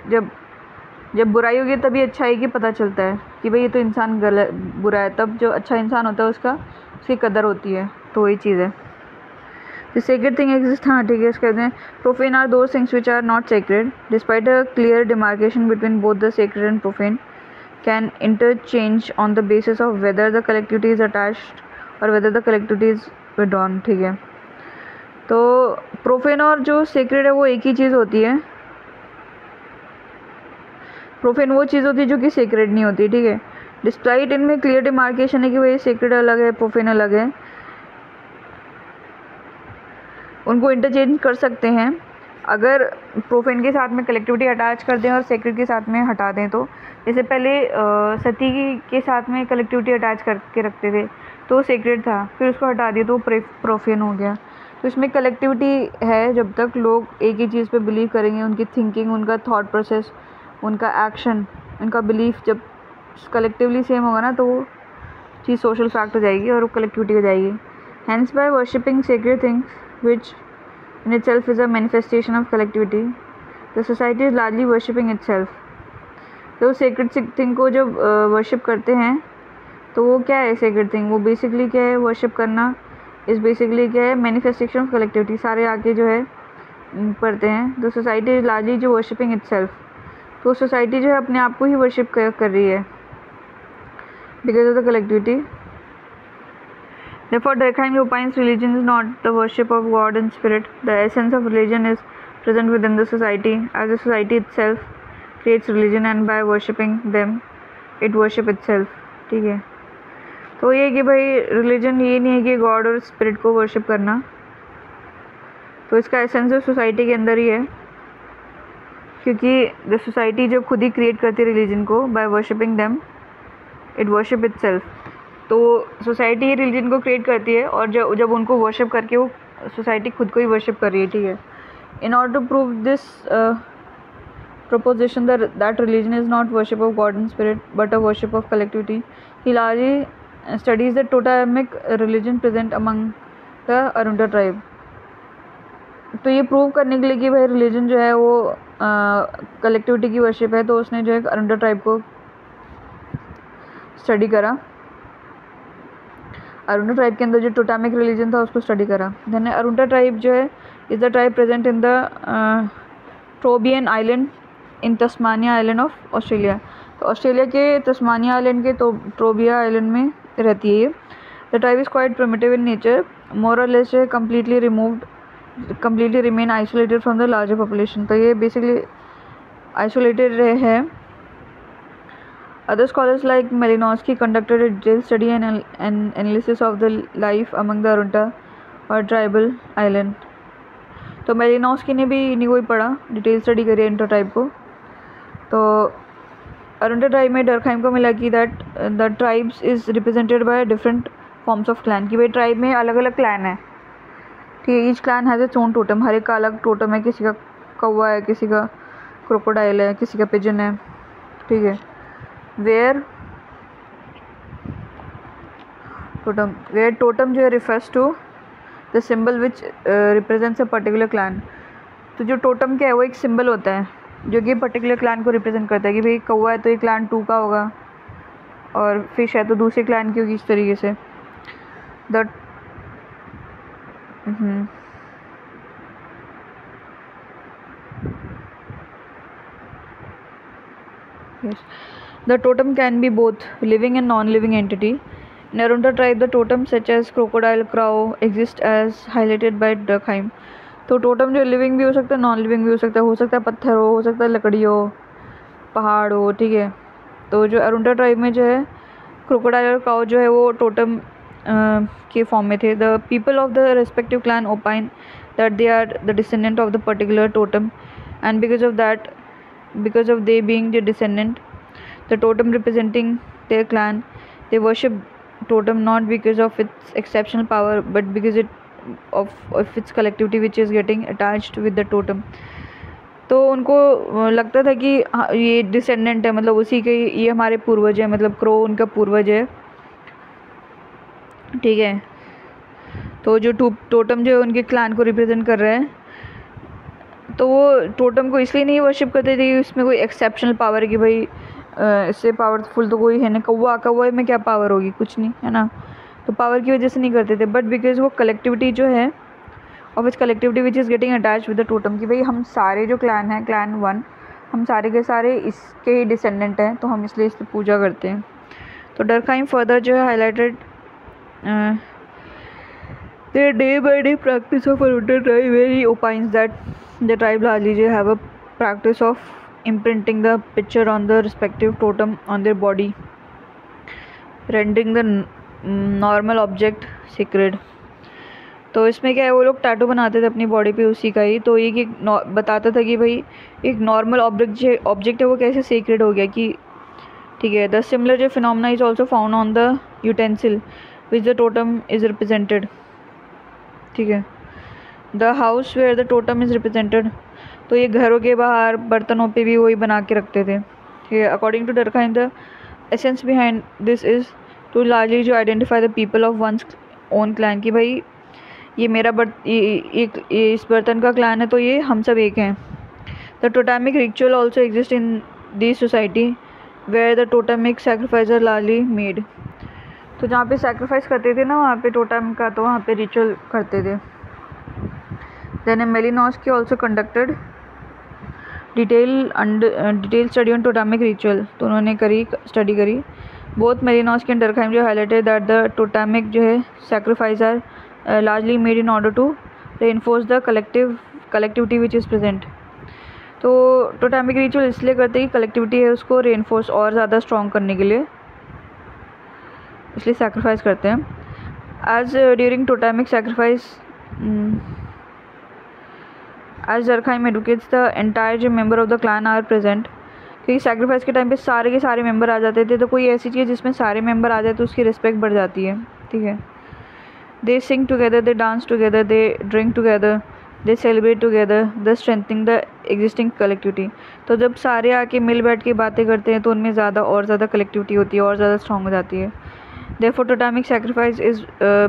जब बुराई होगी तभी अच्छाई की पता चलता है कि भाई ये तो इंसान गलत बुरा है, तब जो अच्छा इंसान होता है उसकी कदर होती है। तो वही चीज़ है, द सीक्रेट थिंग एग्जिस्ट, हाँ ठीक है। इसके कहते हैं profane are those things which are not secret despite a clear demarcation between both the secret and profane can interchange on the basis of whether the collectivity is attached or whether the collectivity is withdrawn, ठीक है। तो profane और जो secret है वो एक ही चीज़ होती है। प्रोफेन वो चीज़ होती है जो कि सीक्रेट नहीं होती, ठीक है। डिस्पाइट इनमें क्लियर डिमार्केशन है कि भाई सीक्रेट अलग है, प्रोफेन अलग है, उनको इंटरचेंज कर सकते हैं। अगर प्रोफेन के साथ में कलेक्टिविटी अटैच कर दें और सीक्रेट के साथ में हटा दें, तो जैसे पहले सती के साथ में कलेक्टिविटी अटैच करके रखते थे तो वो सीक्रेट था, फिर उसको हटा दिया तो वो प्रोफेन हो गया। तो इसमें कलेक्टिविटी है, जब तक लोग एक ही चीज़ पे बिलीव करेंगे, उनकी थिंकिंग, उनका थॉट प्रोसेस उनका एक्शन, उनका बिलीफ जब कलेक्टिवली सेम होगा ना तो वो चीज़ सोशल फैक्ट हो जाएगी और वो कलेक्टिविटी हो जाएगी. Hence by worshipping sacred things which in itself is a manifestation of collectivity, the society is largely worshipping itself. तो sacred thing को जब worship करते हैं तो वो क्या है sacred thing? वो basically क्या है worship करना is basically क्या है manifestation of collectivity. सारे आके जो है पढ़ते हैं. The society is largely जो worshipping itself. तो society जो है अपने आप को ही worship कर रही है because of the collectivity. Therefore, Durkheim opines religion is not the worship of God and spirit. The essence of religion is present within the society, as the society itself creates religion and by worshipping them, it worship itself. ठीक है. तो ये कि भाई religion ये नहीं है कि God और spirit को worship करना. तो इसका essence जो society के अंदर ही है, क्योंकि the society जो खुद ही create करती है religion को by worshipping them, it worship itself. तो सोसाइटी ही रिलीजन को क्रिएट करती है और जब उनको वर्शिप करके वो सोसाइटी खुद को ही वर्शिप कर रही है. ठीक है. In order to prove this proposition that religion is not worship of God and spirit but a worship of collectivity, he largely studies the totemic religion present among the Arunta tribe. तो ये prove करने के लिए कि भाई religion जो है वो कलेक्टिविटी की वर्शिप है, तो उसने जो है अरुंडा ट्राइब को स्टडी करा. अरुंडा ट्राइब के अंदर जो टोटेमिक रिलीजन था उसको स्टडी करा. देन अरुंडा ट्राइब जो है is the tribe present in the Trobriand island in Tasmania island of Australia. तो ऑस्ट्रेलिया के तस्मानिया आइलैंड के तो ट्रोबिया आइलैंड में रहती है ये. The tribe is quite primitive in nature, more or less completely remain isolated from the larger population. तो ये basically isolated है. Other scholars like Malinowski conducted a detailed study and analysis of the life among the Arunta और tribal island. तो Malinowski ने भी इन्हीं को ही पढ़ा, डिटेल स्टडी करी अरुंटा ट्राइब को. तो अरुंटा ट्राइब में डर्कहाइम को मिला कि that the tribes is represented by different forms of clan. कि भाई ट्राइब में अलग अलग क्लैन है. ठीक है. Each clan has its own totem. हर एक का अलग टोटम है. किसी का कौवा है, किसी का क्रोकोडाइल है, किसी का पिजन है. ठीक है. वेयर टोटम जो है refers to the symbol which represents a particular clan. तो जो टोटम क्या है वो एक सिंबल होता है जो कि पर्टिकुलर क्लैन को रिप्रेजेंट करता है. कि भाई कौवा है तो ये क्लैन 2 का होगा और फिश है तो दूसरे क्लैन की होगी. इस तरीके से The totem can be both living and non-living entity. In Arunta tribe, the totems such as crocodile, crow exist as highlighted by Durkheim. तो टोटम जो लिविंग भी हो सकता है, नॉन लिविंग भी हो सकता है पत्थर हो सकता है लकड़ी हो, पहाड़ हो. ठीक है. तो जो अरुंटा ट्राइब में जो है क्रोकोडाइल और काउ जो है वो टोटम के फॉर्म में थे. The people of the respective clan opine that they are the descendant of the particular totem and because of they being the descendant, the totem representing their clan, they worship totem not because of its exceptional power but because of its collectivity which is getting attached with the totem. तो उनको लगता था कि ये descendant है, मतलब उसी के, ये हमारे पूर्वज है, मतलब क्रो उनका पूर्वज है. ठीक है. तो जो टोटम जो है उनके क्लान को रिप्रेजेंट कर रहा है, तो वो टोटम को इसलिए नहीं वर्शिप करते थे कि इसमें कोई एक्सेप्शनल पावर है कि भाई इससे पावरफुल तो कोई है ना. कौवा में क्या पावर होगी, कुछ नहीं है ना. तो पावर की वजह से नहीं करते थे, बट बिकॉज वो कलेक्टिविटी जो है of its collectivity which is getting attach with the totem. कि भाई हम सारे जो क्लैन हैं, क्लैन 1, हम सारे के सारे इसके ही डिसेंडेंट हैं, तो हम इसलिए इसकी पूजा करते हैं. तो डर्कहाइम फर्दर जो है highlighted the day-by-day practice of Arunta tribe, where he opines that the tribe largely have a practice of imprinting the picture on the respective totem on their body, rendering the normal object sacred. तो इसमें क्या है, वो लोग tattoo बनाते थे अपनी body पे उसी का ही. तो ये कि बताता था कि भाई एक नॉर्मल ऑब्जेक्ट है वो कैसे सेक्रेड हो गया. कि ठीक है. द सिमिलर जो phenomena is also found on the utensil which the totem is represented. ठीक है. The house where the totem is represented तो ये घरों के बाहर बर्तनों पे भी वही बना के रखते थे। According to Durkheim the essence behind this is to largely जो identify the people of one's own clan, कि भाई ये मेरा ये इस बर्तन का क्लैन है तो ये हम सब एक हैं। The totemic ritual also exist in this society where the totemic sacrifice are largely made. तो जहाँ पे सैक्रिफाइस करते थे ना वहाँ पे टोटेम का तो वहाँ पे रिचुअल करते थे। Then Malinowski also conducted detail study on totemic ritual, तो उन्होंने स्टडी करी। बोथ मेलिनोस्की एंड डरखाइम जो हाईलाइटेड दैट द टोटेमिक जो है sacrifice are largely made in order to reinforce the collectivity which is present। तो totemic ritual इसलिए करते हैं कि कलेक्टिविटी है उसको रेनफोर्स और ज़्यादा स्ट्रॉन्ग करने के लिए, इसलिए सैक्रिफाइस करते हैं। As during totemic sacrifice as Durkheim educates the entire जो member of the clan are present, क्योंकि सैक्रिफाइस के टाइम पे सारे के सारे मेंबर आ जाते थे, तो कोई ऐसी चीज़ जिसमें सारे मेंबर आ जाए तो उसकी रिस्पेक्ट बढ़ जाती है। ठीक है, they sing together, they dance together, they drink together, they celebrate together, thus strengthening the existing collectivity। तो जब सारे आके मिल बैठ के बातें करते हैं तो उनमें ज़्यादा कलेक्टिविटी होती है और ज़्यादा स्ट्रॉन्ग हो जाती है। therefore totemic sacrifice is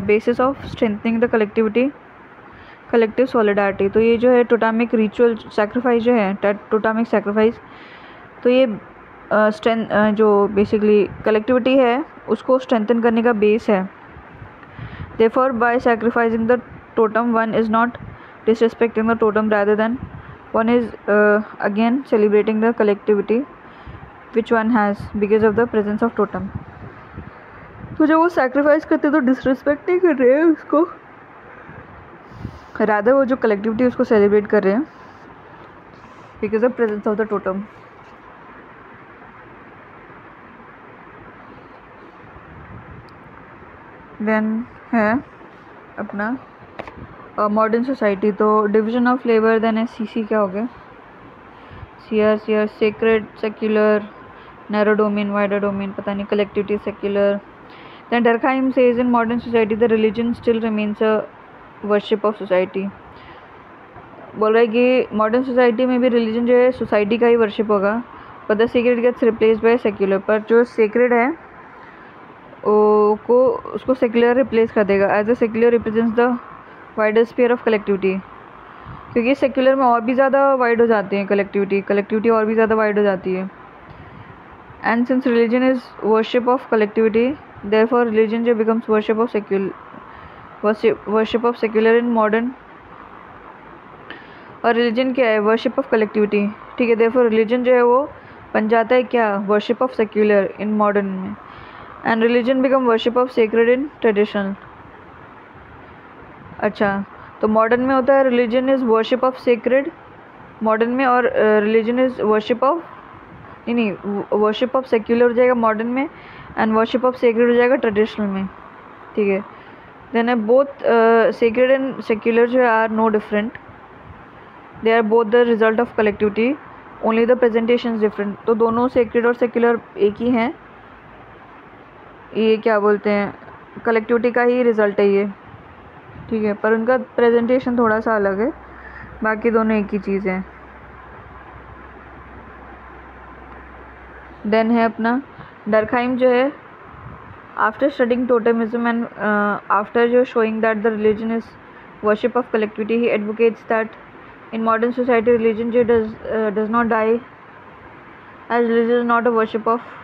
basis of strengthening the collectivity collective solidarity। तो ये जो है टोटेमिक रिचुअल सैक्रिफाइस जो है टोटेमिक सैक्रिफाइस, तो ये जो बेसिकली कलेक्टिविटी है उसको स्ट्रेंथन करने का बेस है। Therefore, by sacrificing the totem, one is not disrespecting the totem, rather than one is again celebrating the collectivity which one has because of the presence of totem। तो जब वो sacrifice करते तो disrespect नहीं कर रहे हैं उसको, rather वो जो collectivity उसको celebrate कर रहे हैं because of presence of the totem। Then है अपना मॉडर्न सोसाइटी, तो division of labour. Then CC क्या हो गया, CR sacred secular narrow domain wider domain पता नहीं collectivity secular. Then Durkheim says in modern society the religion still remains a worship of society. बोल रहा है कि मॉडर्न सोसाइटी में भी रिलीजन जो है सोसाइटी का ही वर्शिप होगा, पर the sacred gets replace by secular. पर जो सेक्रेड है उसको सेक्युलर रिप्लेस कर देगा, as a secular represents the wider sphere of collectivity. क्योंकि सेक्युलर में और भी ज़्यादा वाइड हो जाती है कलेक्टिविटी और भी ज़्यादा वाइड हो जाती है। And since religion is worship of collectivity, therefore religion जो becomes worship of secular in modern. और रिलीजन क्या है, वर्शिप ऑफ कलेक्टिविटी। ठीक है, देयरफॉर रिलीजन जो है वो बन जाता है क्या, worship of secular in modern में। And religion become worship of sacred in traditional. अच्छा, तो मॉडर्न में होता है religion is worship of sacred modern में, और religion is worship of worship of secular हो जाएगा मॉडर्न में, एंड वर्शिप ऑफ सेक्रेड हो जाएगा ट्रेडिशनल में। ठीक है, then both sacred and secular जो are no different, they are both the result of collectivity, only the presentation is different. तो दोनों सेक्रेड और सेक्युलर एक ही हैं, ये क्या बोलते हैं कलेक्टिविटी का ही रिज़ल्ट है ये। ठीक है, पर उनका प्रेजेंटेशन थोड़ा सा अलग है, बाकी दोनों एक ही चीज़ है। देन है अपना डरखाइम जो है after studying totemism and after जो showing that the religion is worship of collectivity, he advocates that in modern society religion जो does not die as religion is not a worship of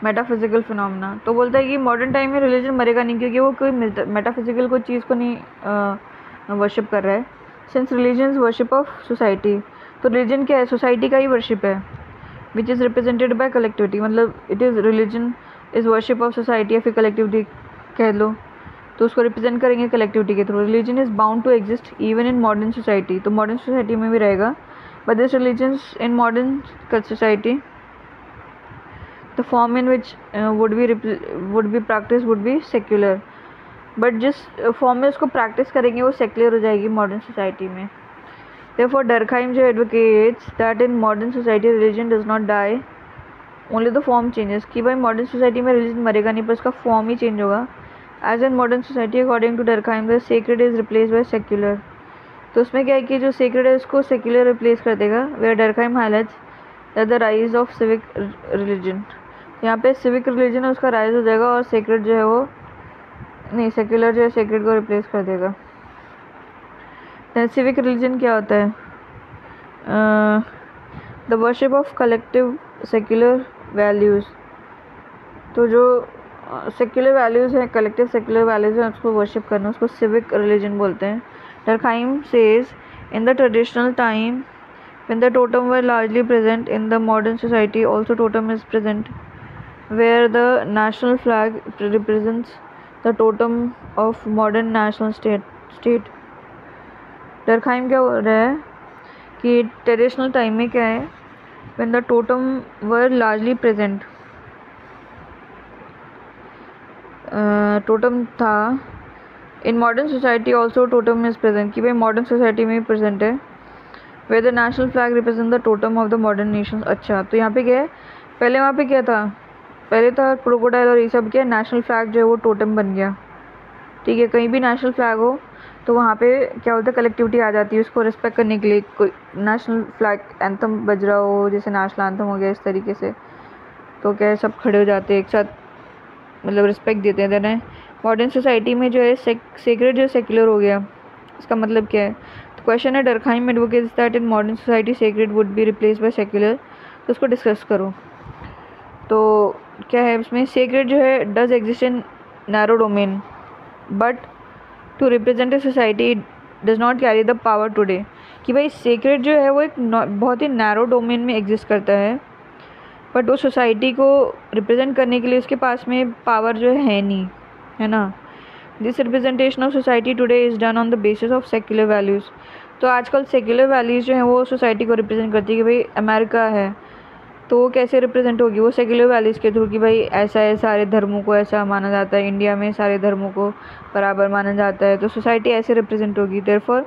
metaphysical phenomena. तो बोलता है कि modern time में religion मरेगा नहीं, क्योंकि वो कोई मेटाफिजिकल कोई चीज़ को नहीं वर्शिप कर रहा है। Since religion is worship of society, तो रिलीजन क्या है, सोसाइटी का ही वर्शिप है, which is represented by collectivity. मतलब it is religion is worship of society या फिर कलेक्टिविटी कह लो, तो उसको रिप्रेजेंट करेंगे कलेक्टिविटी के थ्रू। Religion is bound to exist even in modern society, तो मॉडर्न सोसाइटी में भी रहेगा, but this religion in modern society the form in which would be practiced would be secular, but जिस फॉर्म में उसको प्रैक्टिस करेंगे वो सेक्युलर हो जाएगी मॉडर्न सोसाइटी में। therefore डरखाइम जो advocates that in modern society religion does not die, only the form changes, कि भाई मॉडर्न सोसाइटी में रिलीजन मरेगा नहीं पर उसका फॉर्म ही चेंज होगा। As in modern society according to Durkheim the sacred is replace by secular, तो उसमें क्या है कि जो सेक्रेट है उसको सेक्युलर रिप्लेस कर देगा। Where Durkheim highlights that the rise of civic religion, यहाँ पे सिविक रिलीजन है उसका राइज हो जाएगा और सेक्रेट जो है वो नहीं, सेक्युलर जो है सेक्रेट को रिप्लेस कर देगा। सिविक रिलीजन क्या होता है? The worship of collective secular values, तो जो सेक्युलर वैल्यूज़ हैं, कलेक्टिव सेक्युलर वैल्यूज़ हैं, उसको वर्शिप करना, उसको सिविक रिलीजन बोलते हैं। Durkheim says in the traditional time when the totem were largely present in the modern society, also totem is present where the national flag represents the totem of modern national state. Durkheim क्या बोल रहा है कि traditional time में क्या है, when the totem were largely present, totem था, in modern society also totem is present, कि भाई मॉडर्न सोसाइटी में भी प्रेजेंट है, way the national flag represent the totem of the modern nation. अच्छा, तो यहाँ पे क्या है, पहले वहाँ पे क्या था, पहले था क्रोकोडाइल और ये सब, क्या नेशनल फ्लैग जो है वो टोटम बन गया। ठीक है, कहीं भी नेशनल फ्लैग हो तो वहाँ पे क्या होता है, कलेक्टिविटी आ जाती है उसको रिस्पेक्ट करने के लिए। कोई नेशनल फ्लैग एंथम बज रहा हो, जैसे नेशनल एंथम हो गया इस तरीके से, तो क्या है सब खड़े हो जाते हैं एक साथ, मतलब रिस्पेक्ट देते हैं। देना मॉडर्न सोसाइटी में जो है सेक्रेट जो सेक्युलर हो गया, इसका मतलब क्या है? तो क्वेश्चन है Durkheim advocates that in modern society sacred would be replace by secular, तो उसको डिस्कस करो। तो क्या है इसमें, सेक्रेट जो है does exist in narrow domain but to represent a society does not carry the power today, कि भाई सेक्रेट जो है वो एक बहुत ही नैरो डोमेन में एग्जिस्ट करता है, बट वो सोसाइटी को रिप्रेजेंट करने के लिए उसके पास में पावर जो है नहीं, है ना। This representation of society today is done on the basis of secular values, तो आजकल सेक्युलर वैल्यूज़ जो हैं वो सोसाइटी को रिप्रेजेंट करती है। कि भाई अमेरिका है तो वो कैसे रिप्रेजेंट होगी, वो सेक्युलर वैल्यूज़ के थ्रू, कि भाई ऐसा है, सारे धर्मों को ऐसा माना जाता है, इंडिया में सारे धर्मों को बराबर माना जाता है, तो सोसाइटी ऐसे रिप्रेजेंट होगी। Therefore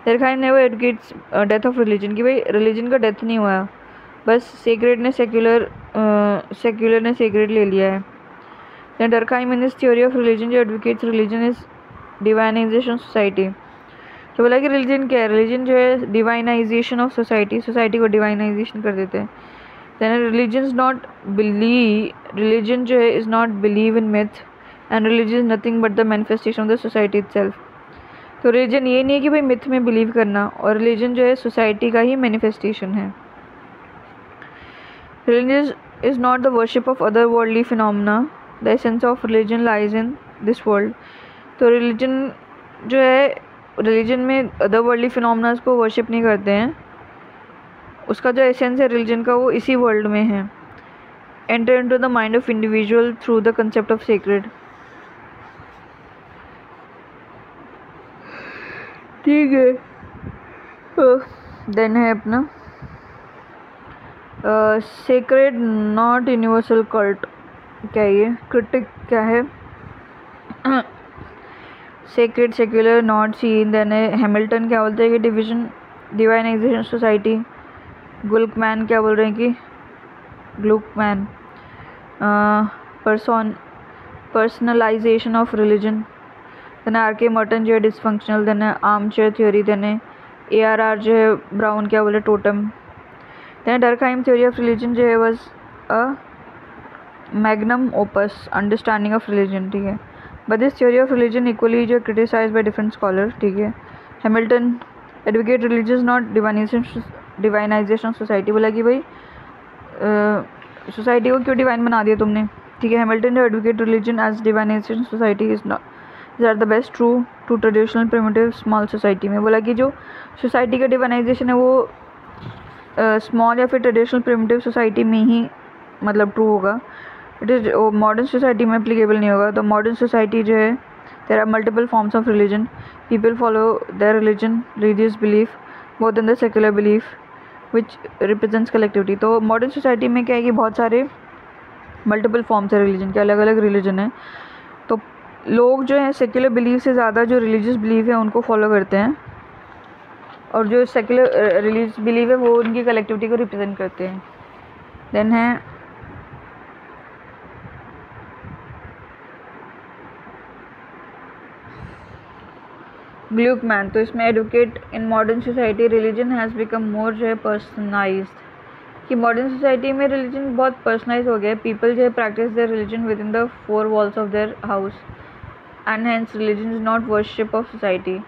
Durkheim never advocates death of religion, कि भाई रिलीजन का डेथ नहीं हुआ, बस सेक्रेट ने सेक्युलर ने सेक्रेट ले लिया है। Then Durkheim in this theory of religion जो advocates religion is divinisation society, तो बोला कि रिलीजन क्या है, रिलीजन जो है डिवाइनाइजेशन ऑफ सोसाइटी, सोसाइटी को डिवाइनाइजेशन कर देते हैं। दैन रिलीजन जो है is not believe in myth and religion is nothing but the manifestation of the society itself, तो रिलीजन ये नहीं है कि भाई मिथ में बिलीव करना, और रिलीजन जो है सोसाइटी का ही मैनिफेस्टेशन है। Religion is not the worship of other worldly phenomena. The essence of religion lies in this world. तो religion जो है, religion में other worldly phenomena को worship नहीं करते हैं, उसका जो essence है religion का वो इसी world में है। Enter into the mind of individual through the concept of sacred. ठीक है, then है अपना सेक्रेड नॉट यूनिवर्सल कल्ट, क्या ये क्रिटिक क्या है, sacred secular not seen. Then Hamilton क्या बोलते हैं कि डिवीजन डिवाइनाइजेशन सोसाइटी। गुल्कमैन क्या बोल रहे हैं कि Gluckman personalization of religion. Then R K Merton जो है dysfunctional. Then armchair theory. Then ARR जो है ब्राउन क्या बोले totem. Then Durkheim theory of religion जो है was a magnum opus understanding of religion, ठीक है, but this theory of religion equally जो क्रिटिसाइज बाय डिफरेंट स्कॉलर, ठीक है। Hamilton advocate religion not divinization of society, बोला कि भाई सोसाइटी को क्यों डिवाइन बना दिया तुमने, ठीक है। हैमिल्टन जो advocate religion as divinization society is are the best true to traditional primitive small society में, बोला कि जो सोसाइटी का डिवाइनाइजेशन है वो स्मॉल या फिर ट्रेडिशनल प्रिमिटिव सोसाइटी में ही मतलब ट्रू होगा, इट इज़ मॉडर्न सोसाइटी में एप्लीकेबल नहीं होगा। तो मॉडर्न सोसाइटी जो है there are multiple forms of religion, people follow their religion religious belief more than the secular belief which represents collectivity. तो मॉडर्न सोसाइटी में क्या है कि बहुत सारे मल्टीपल फॉर्म्स है रिलीजन के, अलग अलग रिलीजन है, तो लोग जो है सेक्युलर बिलीफ से ज़्यादा जो रिलीजियस बिलीफ है उनको फॉलो करते हैं, और जो सेक्युलर रिलीजियस बिलीव है वो उनकी कलेक्टिविटी को रिप्रेजेंट करते हैं। देन है ग्लूकमैन। तो इसमें advocate in modern society religion has become more जो है पर्सनलाइज्ड, कि मॉडर्न सोसाइटी में रिलीजन बहुत पर्सनलाइज हो गया है। पीपल जो है practice their religion with in the four walls of their house and hence religion is not worship of society.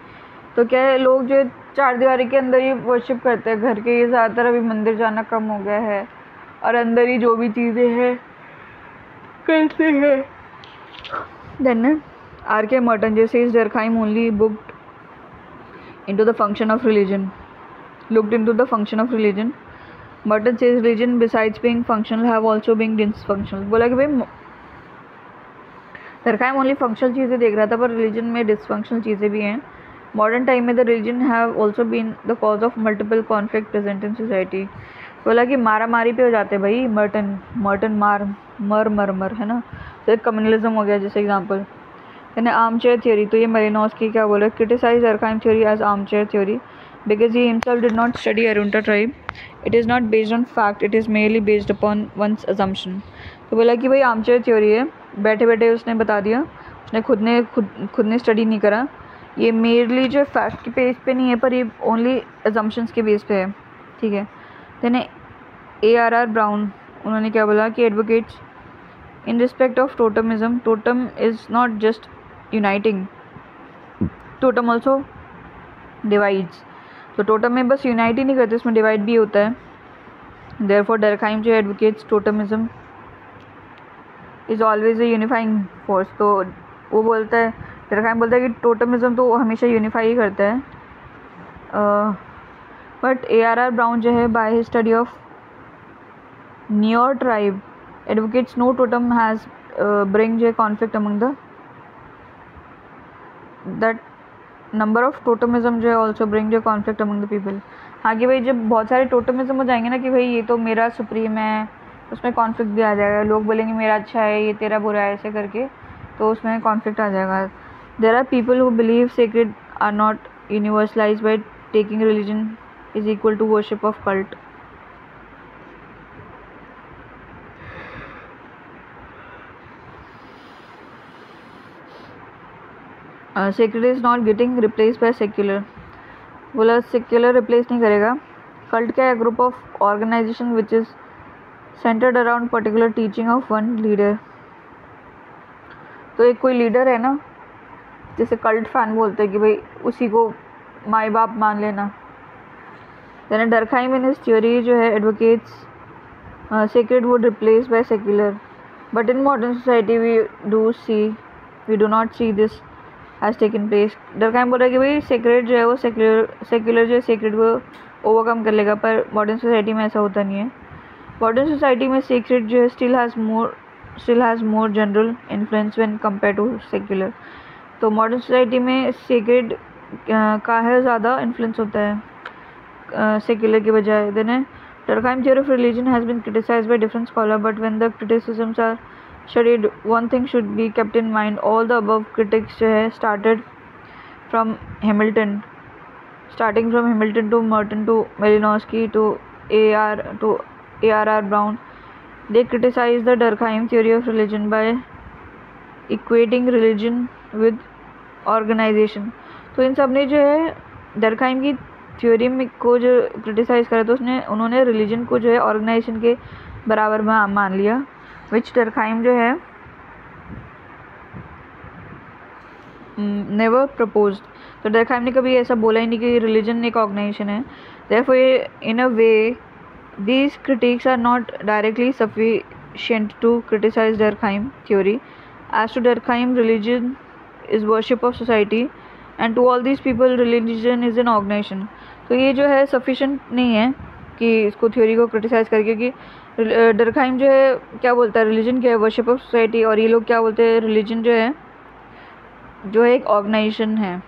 तो क्या है, लोग जो है चार दीवारी के अंदर ही वर्शिप करते हैं, घर के ये ज़्यादातर अभी मंदिर जाना कम हो गया है और अंदर ही जो भी चीज़ें हैं करते हैं। Then R.K. Merton जैसे इस Durkheim only looked into the function of religion. Merton says religion besides being functional have also been dysfunctional. बोला कि भाई Durkheim only फंक्शनल चीज़ें देख रहा था पर रिलीजन में डिसफंक्शनल चीज़ें भी हैं। मॉडर्न टाइम में the religion have also been the cause of multiple conflict present in society. बोला कि मारा मारी पे हो जाते हैं भाई, मर्टन मर है ना। तो एक कम्युनलिज्म हो गया जैसे एग्जाम्पल। यानी आर्म चेयर थ्योरी, तो ये मेलिनोव्स्की क्या बोला, criticise Durkheim theory as armchair theory because he himself did not study Arunta tribe. It is not based on fact, it is merely based upon one's assumption. तो बोला कि भाई arm chair theory है, बैठे बैठे उसने बता दिया, उसने खुद ने स्टडी नहीं करा, ये मेरली जो फैक्ट के बेस पे नहीं है पर ये ओनली अजम्पशंस के बेस पे है, ठीक है। देन ARR ब्राउन, उन्होंने क्या बोला कि advocates in respect of totemism, totem is not just uniting, totem also divides. तो टोटम में बस यूनाइट ही नहीं करते, उसमें डिवाइड भी होता है। देयरफॉर Durkheim जो advocates totemism is always a unifying force. तो वो बोलता है, Durkheim बोलता है कि टोटमिज्म तो हमेशा यूनिफाई ही करता है। बट ARR ब्राउन जो है by his study of Nuer tribe advocates no totem has bring जो conflict among the that number of totemism जो है ऑल्सो ब्रिंग जो कॉन्फ्लिक्ट अमंग द पीपल। हाँ कि भाई जब बहुत सारे टोटमिज्म हो जाएंगे ना कि भाई ये तो मेरा सुप्रीम है, उसमें कॉन्फ्लिक्ट भी आ जाएगा, लोग बोलेंगे मेरा अच्छा है ये तेरा बुरा है, ऐसे करके तो उसमें कॉन्फ्लिक्ट आ जाएगा। There are people who believe sacred are not universalise by taking religion is equal to worship of cult. Secular is not getting replace by secular, बोला सेक्युलर रिप्लेस नहीं करेगा। कल्ट क्या है, group of organisation which is centred around particular teaching of one leader. तो एक कोई leader है ना, जैसे कल्ट फैन बोलते हैं कि भाई उसी को माई बाप मान लेना। Then Durkheim in his theory जो है advocates sacred would replace by secular, but in modern society we do not see this has taken place. Durkheim बोल रहा है कि भाई सेक्रेड जो है वो सेक्युलर जो है सेक्रेड वो ओवरकम कर लेगा, पर मॉडर्न सोसाइटी में ऐसा होता नहीं है। मॉडर्न सोसाइटी में सेक्रेड जो है still has more general influence when compare to secular. तो मॉडर्न सोसाइटी में सेक्रेड का है ज़्यादा इन्फ्लुएंस होता है सेक्युलर के बजाय। Then Durkheim theory of religion has been criticized by different scholars, but when the criticisms are studied, one thing should be kept in mind: all the above critics जो है starting from Hamilton to Merton to Malinowski to ARR Brown, they criticize the Durkheim theory of religion by equating religion with organization। तो इन सब ने जो है Durkheim की theory में को जो क्रिटिसाइज़ करा तो उन्होंने रिलीजन को जो है ऑर्गेनाइजेशन के बराबर में मान लिया, विच Durkheim जो है नेवर प्रपोज्ड। तो Durkheim ने कभी ऐसा बोला ही नहीं कि रिलीजन एक ऑर्गेनाइजेशन है। Therefore in a way these critics are not directly sufficient to criticise Durkheim theory. As to Durkheim religion is worship of society and to all these people religion is an organisation. तो ये जो है sufficient नहीं है कि इसको theory को criticise करके, कि Durkheim जो है क्या बोलता है रिलीजन क्या है, वर्शिप ऑफ सोसाइटी, और ये लोग क्या बोलते हैं रिलीजन जो है एक ऑर्गेनाइजेशन है।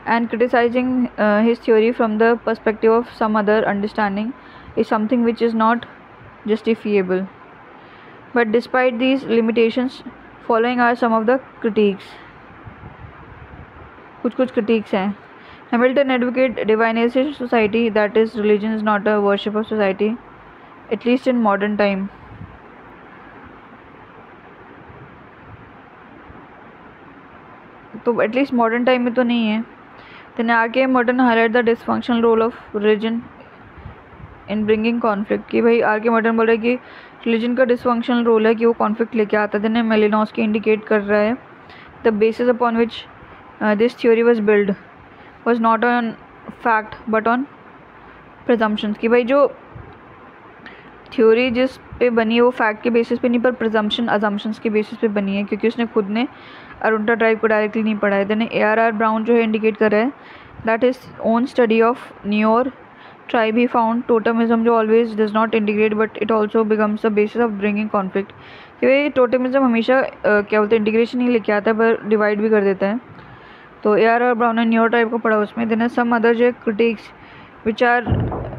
And criticising his theory from the perspective of some other understanding is something which is not justifiable, but despite these limitations following are some of the critics. कुछ क्रिटिक्स हैं। Hamilton advocate divinization society, that is religion is not a worship of society, at least in modern time. तो at least modern time में तो नहीं है। Then R.K. Morton highlight the dysfunctional role of religion in bringing conflict. कि भाई R.K. Morton बोल रहे कि religion का dysfunctional role है कि वो conflict लेके आता है. Then Malinowski indicate कर रहा है the basis upon which this theory was built was not on fact but on presumptions. कि भाई जो थ्योरी जिस पे बनी है वो फैक्ट के बेसिस पे नहीं पर प्रिजम्पशन अजम्पशंस के बेसिस पे बनी है, क्योंकि उसने खुद ने अरुंटा ट्राइब को डायरेक्टली नहीं पढ़ा है. देन ARR ब्राउन जो है इंडिकेट कर रहा है that is own study of Nuer tribe he found totemism जो always does not integrate but it also becomes the basis of bringing conflict. कि टोटमिज्म हमेशा क्या बोलते हैं इंटीग्रेशन नहीं लेके आता है पर डिवाइड भी कर देता है. तो ARR ब्राउन ने न्यूर ट्राइब को पढ़ा उसमें. देन सम अदर जो critics which are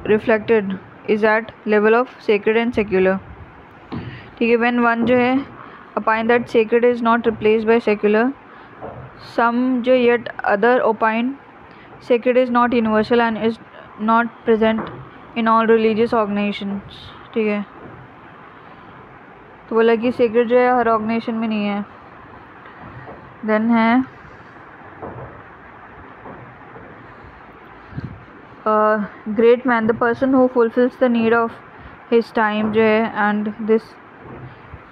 reflected is at level of sacred and secular. ठीक है, when one जो है opine that sacred is not replaced by secular, some जो yet other opine sacred is not universal and is not present in all religious organizations. ठीक है, तो बोला कि sacred जो है हर ऑर्गेनाइजेशन में नहीं है. then है great man, the person who fulfills the need of his time जो है, and this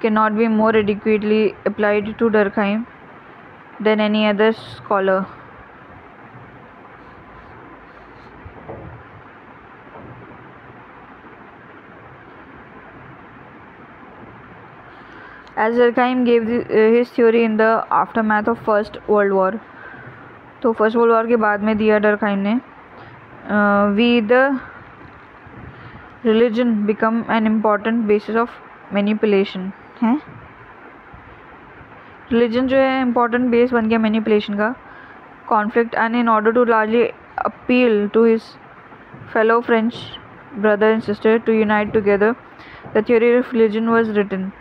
cannot be more adequately applied to Durkheim than any other scholar. As Durkheim gave his theory in the aftermath of First World War, तो first world war के बाद में दिया Durkheim ने. We the religion become an important basis of manipulation. है religion जो है important base बन गया manipulation का, conflict, and in order to largely appeal to his fellow French brother and sister to unite together, the theory of religion was written.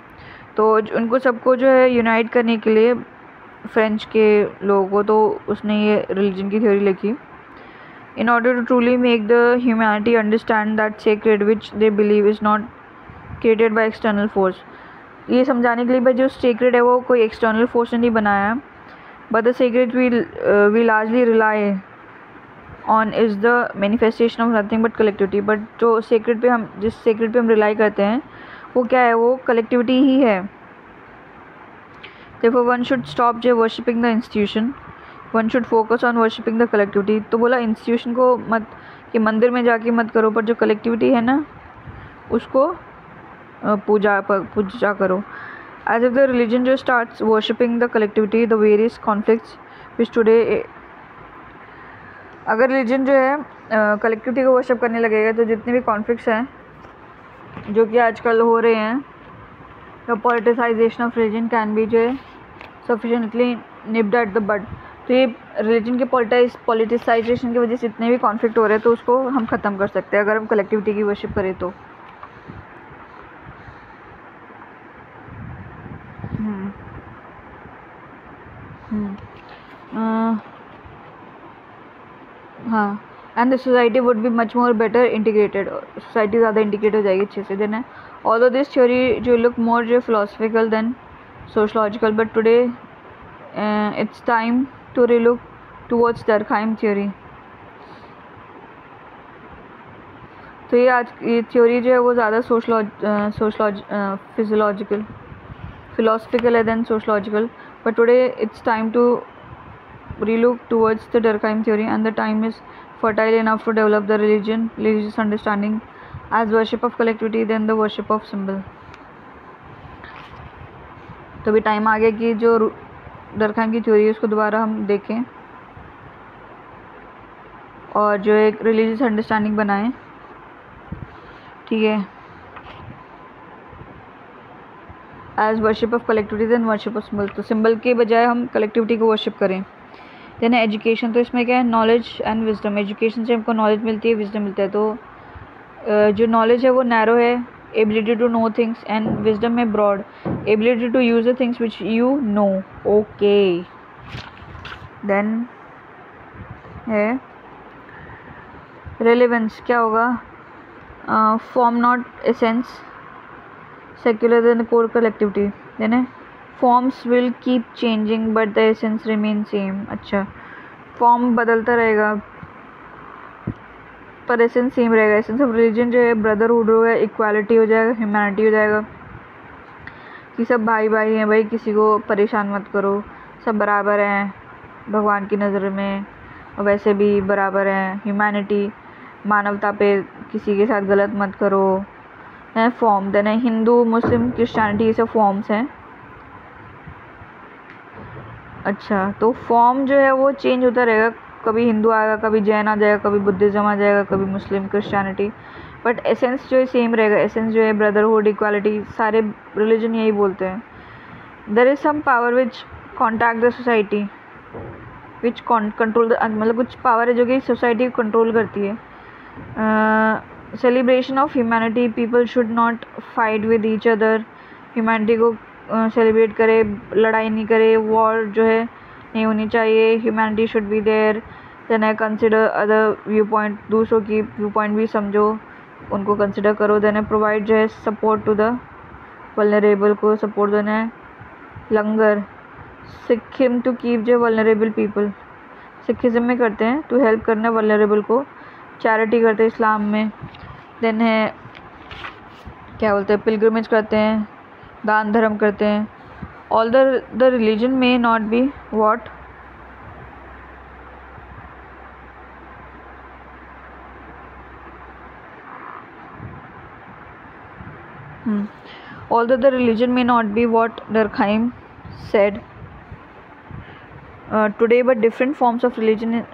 तो उनको सबको जो है यूनाइट करने के लिए फ्रेंच के लोगों को तो उसने ये रिलीजन की थ्योरी लिखी. In order to truly make the humanity understand that sacred which they believe is not created by external force. ये समझाने के लिए भाई जो sacred है वो कोई external force ने नहीं बनाया है, but the sacred we largely rely on is the manifestation of nothing but collectivity. but जो sacred पे हम जिस sacred पे हम rely करते हैं वो क्या है, वो collectivity ही है. Therefore one should stop just worshipping the institution. One should focus on worshipping the collectivity. तो बोला इंस्टीट्यूशन को मत कि मंदिर में जाके मत करो, पर जो कलेक्टिविटी है ना उसको पूजा करो. As if the religion just starts worshipping the collectivity, the various conflicts which today, अगर रिलीजन जो है कलेक्टिविटी को वर्शिप करने लगेगा तो जितने भी कॉन्फ्लिक्ट्स हैं जो कि आजकल हो रहे हैं, the politicization of religion can be जो है sufficiently nipped at the bud. तो ये रिलीजन के पॉलिटिसाइजेशन की वजह से जितने भी कॉन्फ्लिक्ट हो रहे हैं तो उसको हम ख़त्म कर सकते हैं अगर हम कलेक्टिविटी की वर्शिप करें तो. हाँ, and the society would be much more better integrated. Society ज़्यादा इंटीग्रेट हो जाएगी अच्छे से. देन है ऑल्दो दिस थ्योरी जो लुक मोर जो philosophical than sociological, but today it's time to relook towards Durkheim theory. तो ये थ्योरी जो है वो ज़्यादा फिलोसफिकल है than sociological, but today it's time to relook towards the Durkheim theory, and the time is fertile enough to develop the religious understanding as worship of collectivity than the worship of symbol. तो अभी time आ गया कि जो Durkheim की theory है उसको दोबारा हम देखें और जो एक रिलीजियस अंडरस्टैंडिंग बनाएं. ठीक है, as worship of collectivity then worship of symbol. तो सिंबल के बजाय हम कलेक्टिविटी को वर्शिप करें. देन एजुकेशन, तो इसमें क्या है, नॉलेज एंड विजडम. एजुकेशन से हमको नॉलेज मिलती है, विजडम मिलता है. तो जो नॉलेज है वो नैरो है, ability to know things, and wisdom है broad, ability to use the things which you know. Okay, then है रेलेवेंस. क्या होगा, form not essence, secular then core collectivity. Then है forms will keep changing but the essence remain same. अच्छा, form बदलता रहेगा पर essence same रहेगा। Essence of religion जो है ब्रदरहुड हो गया, इक्वालिटी हो जाएगा, ह्यूमैनिटी हो जाएगा कि सब भाई भाई हैं भाई, किसी को परेशान मत करो, सब बराबर हैं भगवान की नज़र में, और वैसे भी बराबर हैं। ह्यूमैनिटी, मानवता पे, किसी के साथ गलत मत करो। है फॉर्म देन है हिंदू, मुस्लिम, क्रिश्चियनिटी, ये सब फॉर्म्स हैं। अच्छा, तो फॉर्म जो है वो चेंज होता रहेगा, कभी हिंदू आएगा, कभी जैन आ जाएगा, कभी बुद्धिज़्म आ जाएगा, कभी मुस्लिम, क्रिश्चियनिटी, बट एसेंस जो है सेम रहेगा। एसेंस जो है ब्रदरहुड, इक्वालिटी, सारे रिलीजन यही बोलते हैं। There is some power which contact the society which control the, मतलब कुछ पावर है जो कि सोसाइटी को कंट्रोल करती है। Celebration of humanity, people should not fight with each other. Humanity को सेलिब्रेट करे, लड़ाई नहीं करे, वॉर जो है नहीं होनी चाहिए। Humanity should be there. Then I consider other view point, दूसरों की व्यू पॉइंट भी समझो, उनको कंसिडर करो। देन आई प्रोवाइड जो है सपोर्ट टू द वल्नरेबल, को सपोर्ट देना है। लंगर, सिक्किम टू कीप जो वल्नरेबल पीपल, सिखिज़म में करते हैं टू हेल्प करना वल्नरेबल को। चैरिटी करते हैं इस्लाम में। देन है क्या बोलते हैं, पिलग्रिमेज करते हैं, दान धर्म करते हैं। ऑल द रिलीजन में not be what, although the religion may not be what Durkheim said today, but different forms of religion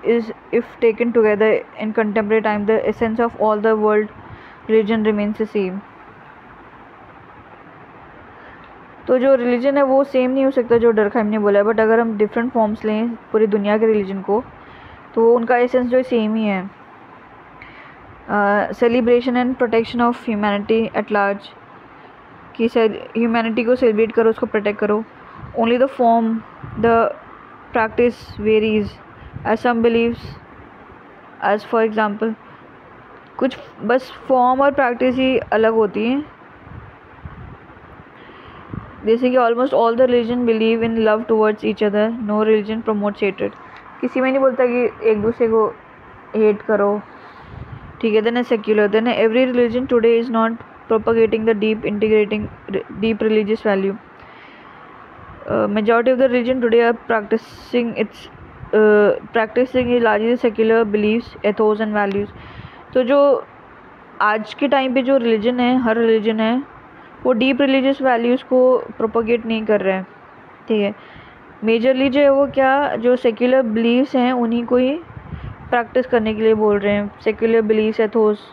is, if taken together in contemporary time, the essence of all the world religion remains the same. तो जो religion है वो same नहीं हो सकता जो Durkheim ने बोला है, बट अगर हम डिफरेंट फॉर्म्स लें पूरी दुनिया के रिलीजन को तो उनका एसेंस जो सेम ही है। Celebration and protection of humanity at large, कि ह्यूमैनिटी को सेलिब्रेट करो, उसको प्रोटेक्ट करो। Only the form, the practice varies as some believes, as for example कुछ बस फॉर्म और प्रैक्टिस ही अलग होती हैं। जैसे कि almost all the religion believe in love towards each other, no religion promotes hatred. किसी में नहीं बोलता कि एक दूसरे को हेट करो, ठीक है। देन है सेक्युलर, देन है every religion today is not propagating the deep religious value. majority of the religion today are practicing largely secular beliefs, ethos and values. तो जो आज के टाइम पे जो रिलीजन है, हर रिलीजन है, वो डीप रिलीजियस वैल्यूज़ को प्रोपोगेट नहीं कर रहे हैं, ठीक है। मेजरली जो है वो क्या, जो सेक्युलर बिलीव्स हैं उन्हीं को ही प्रैक्टिस करने के लिए बोल रहे हैं। सेक्युलर बिलीव्स, एथोस,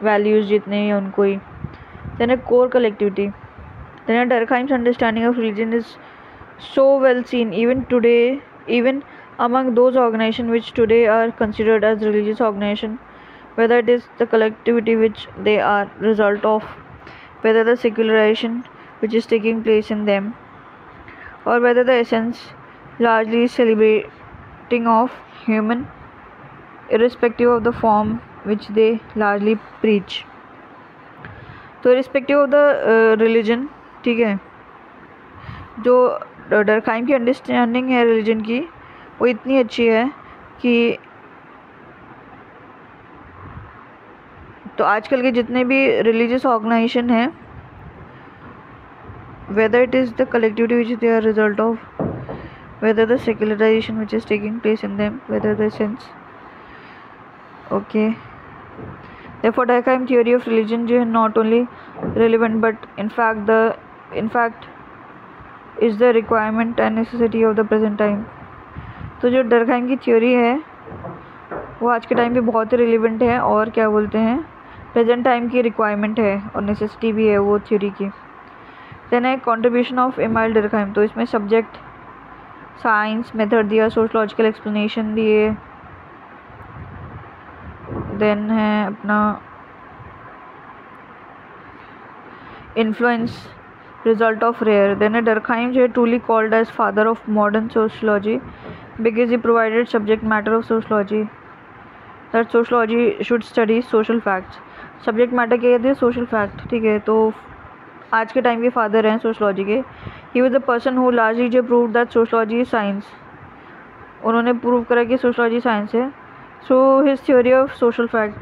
वैल्यूज़ जितने हैं उनको ही। देन है core collectivity. Then Durkheim's understanding of religion is so well seen even today, even among those organizations which today are considered as religious organization, whether it is the collectivity which they are result of, whether the secularization which is taking place in them, or whether the essence largely celebrating of human, irrespective of the form which they largely preach. तो irrespective of the religion, ठीक है, जो Durkheim की understanding है religion की वो इतनी अच्छी है कि तो आजकल के जितने भी रिलीजियस ऑर्गेनाइजेशन हैं, whether it is the collectivity which they are result of, whether the secularisation which is taking place in them, whether the sense, okay. Therefore, Durkheim theory of religion जो है not only relevant but in fact is the requirement and necessity of the present time. तो जो Durkheim की theory है वो आज के time पे बहुत ही रिलेवेंट है और क्या बोलते हैं, प्रेजेंट टाइम की रिक्वायरमेंट है और नेसेसिटी भी है वो थ्योरी की। देन है कॉन्ट्रीब्यूशन ऑफ एमाइल डरखाइम, तो इसमें सब्जेक्ट, साइंस, मेथड दिया, सोशलॉजिकल एक्सप्लेनेशन दिए। देन है अपना influence, result of rare. Then है डरखाइम जो है truly called as father of modern sociology because he provided subject matter of sociology, that sociology should study social facts. Subject matter क्या कहते हैं, social fact, ठीक है। तो आज के टाइम के फादर हैं सोशलॉजी के। He was the person who largely जो proved that sociology is science, उन्होंने प्रूव करा कि सोशलॉजी साइंस है। So his theory of social fact,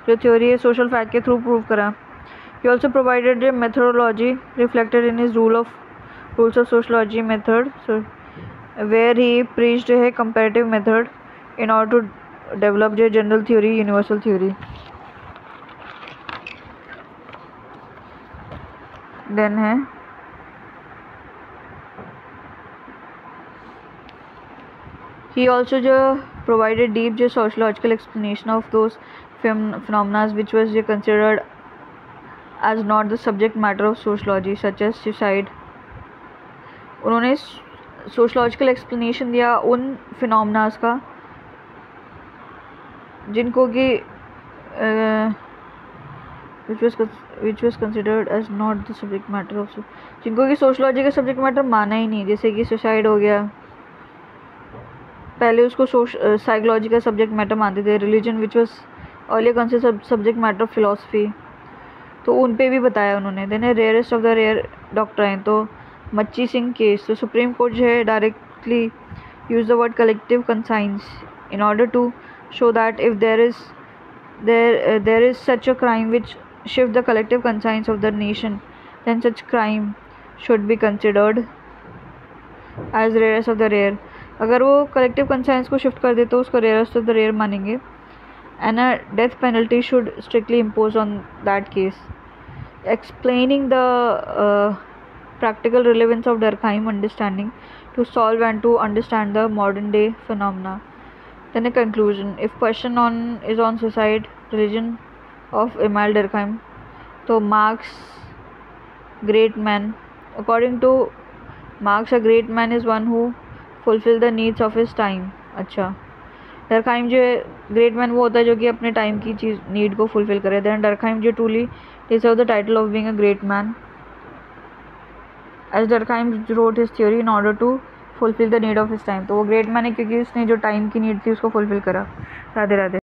जो थ्योरी है सोशल फैक्ट के थ्रू प्रूव करा। He also provided a methodology reflected in his rules of sociology method, where he preached a comparative method in order to develop a general theory, universal theory. Then है he also provided deep sociological explanation of those phenomena which was considered as not the subject matter of sociology, such as suicide. उन्होंने sociological explanation दिया उन phenomenas का जिनको कि which was considered as not the subject matter of, जिनको कि sociology का subject matter माना ही नहीं, जैसे कि सुसाइड हो गया, पहले उसको साइकोलॉजी का सब्जेक्ट मैटर मानते थे। Religion which was earlier considered subject matter of philosophy, तो उन पे भी बताया उन्होंने। Then rarest of the rare doctrine, तो मच्छी सिंह केस, तो सुप्रीम कोर्ट जो है directly use the word collective conscience in order to show that if there is such a crime which shift the collective conscience of the nation, then such crime should be considered as rarest of the rare. अगर वो collective conscience को shift कर दे तो उसको rarest of the rare मानेंगे, and a death penalty should strictly impose on that case, explaining the practical relevance of Durkheim understanding to solve and to understand the modern day phenomena. Then a conclusion: if question is on suicide, religion of Emile Durkheim, so Marx, great man. According to Marx, a great man is one who fulfill the needs of his time. अच्छा, Durkheim जो है great man वो होता है जो कि अपने time की चीज़ नीड को फुलफिल करे। देन डरखाइम जो truly deserve the title of being a great man, as Durkheim wrote his theory in order to fulfil the need of his time. तो वो ग्रेट मैन है क्योंकि उसने जो टाइम की नीड थी उसको फुलफिल करा। राधे राधे।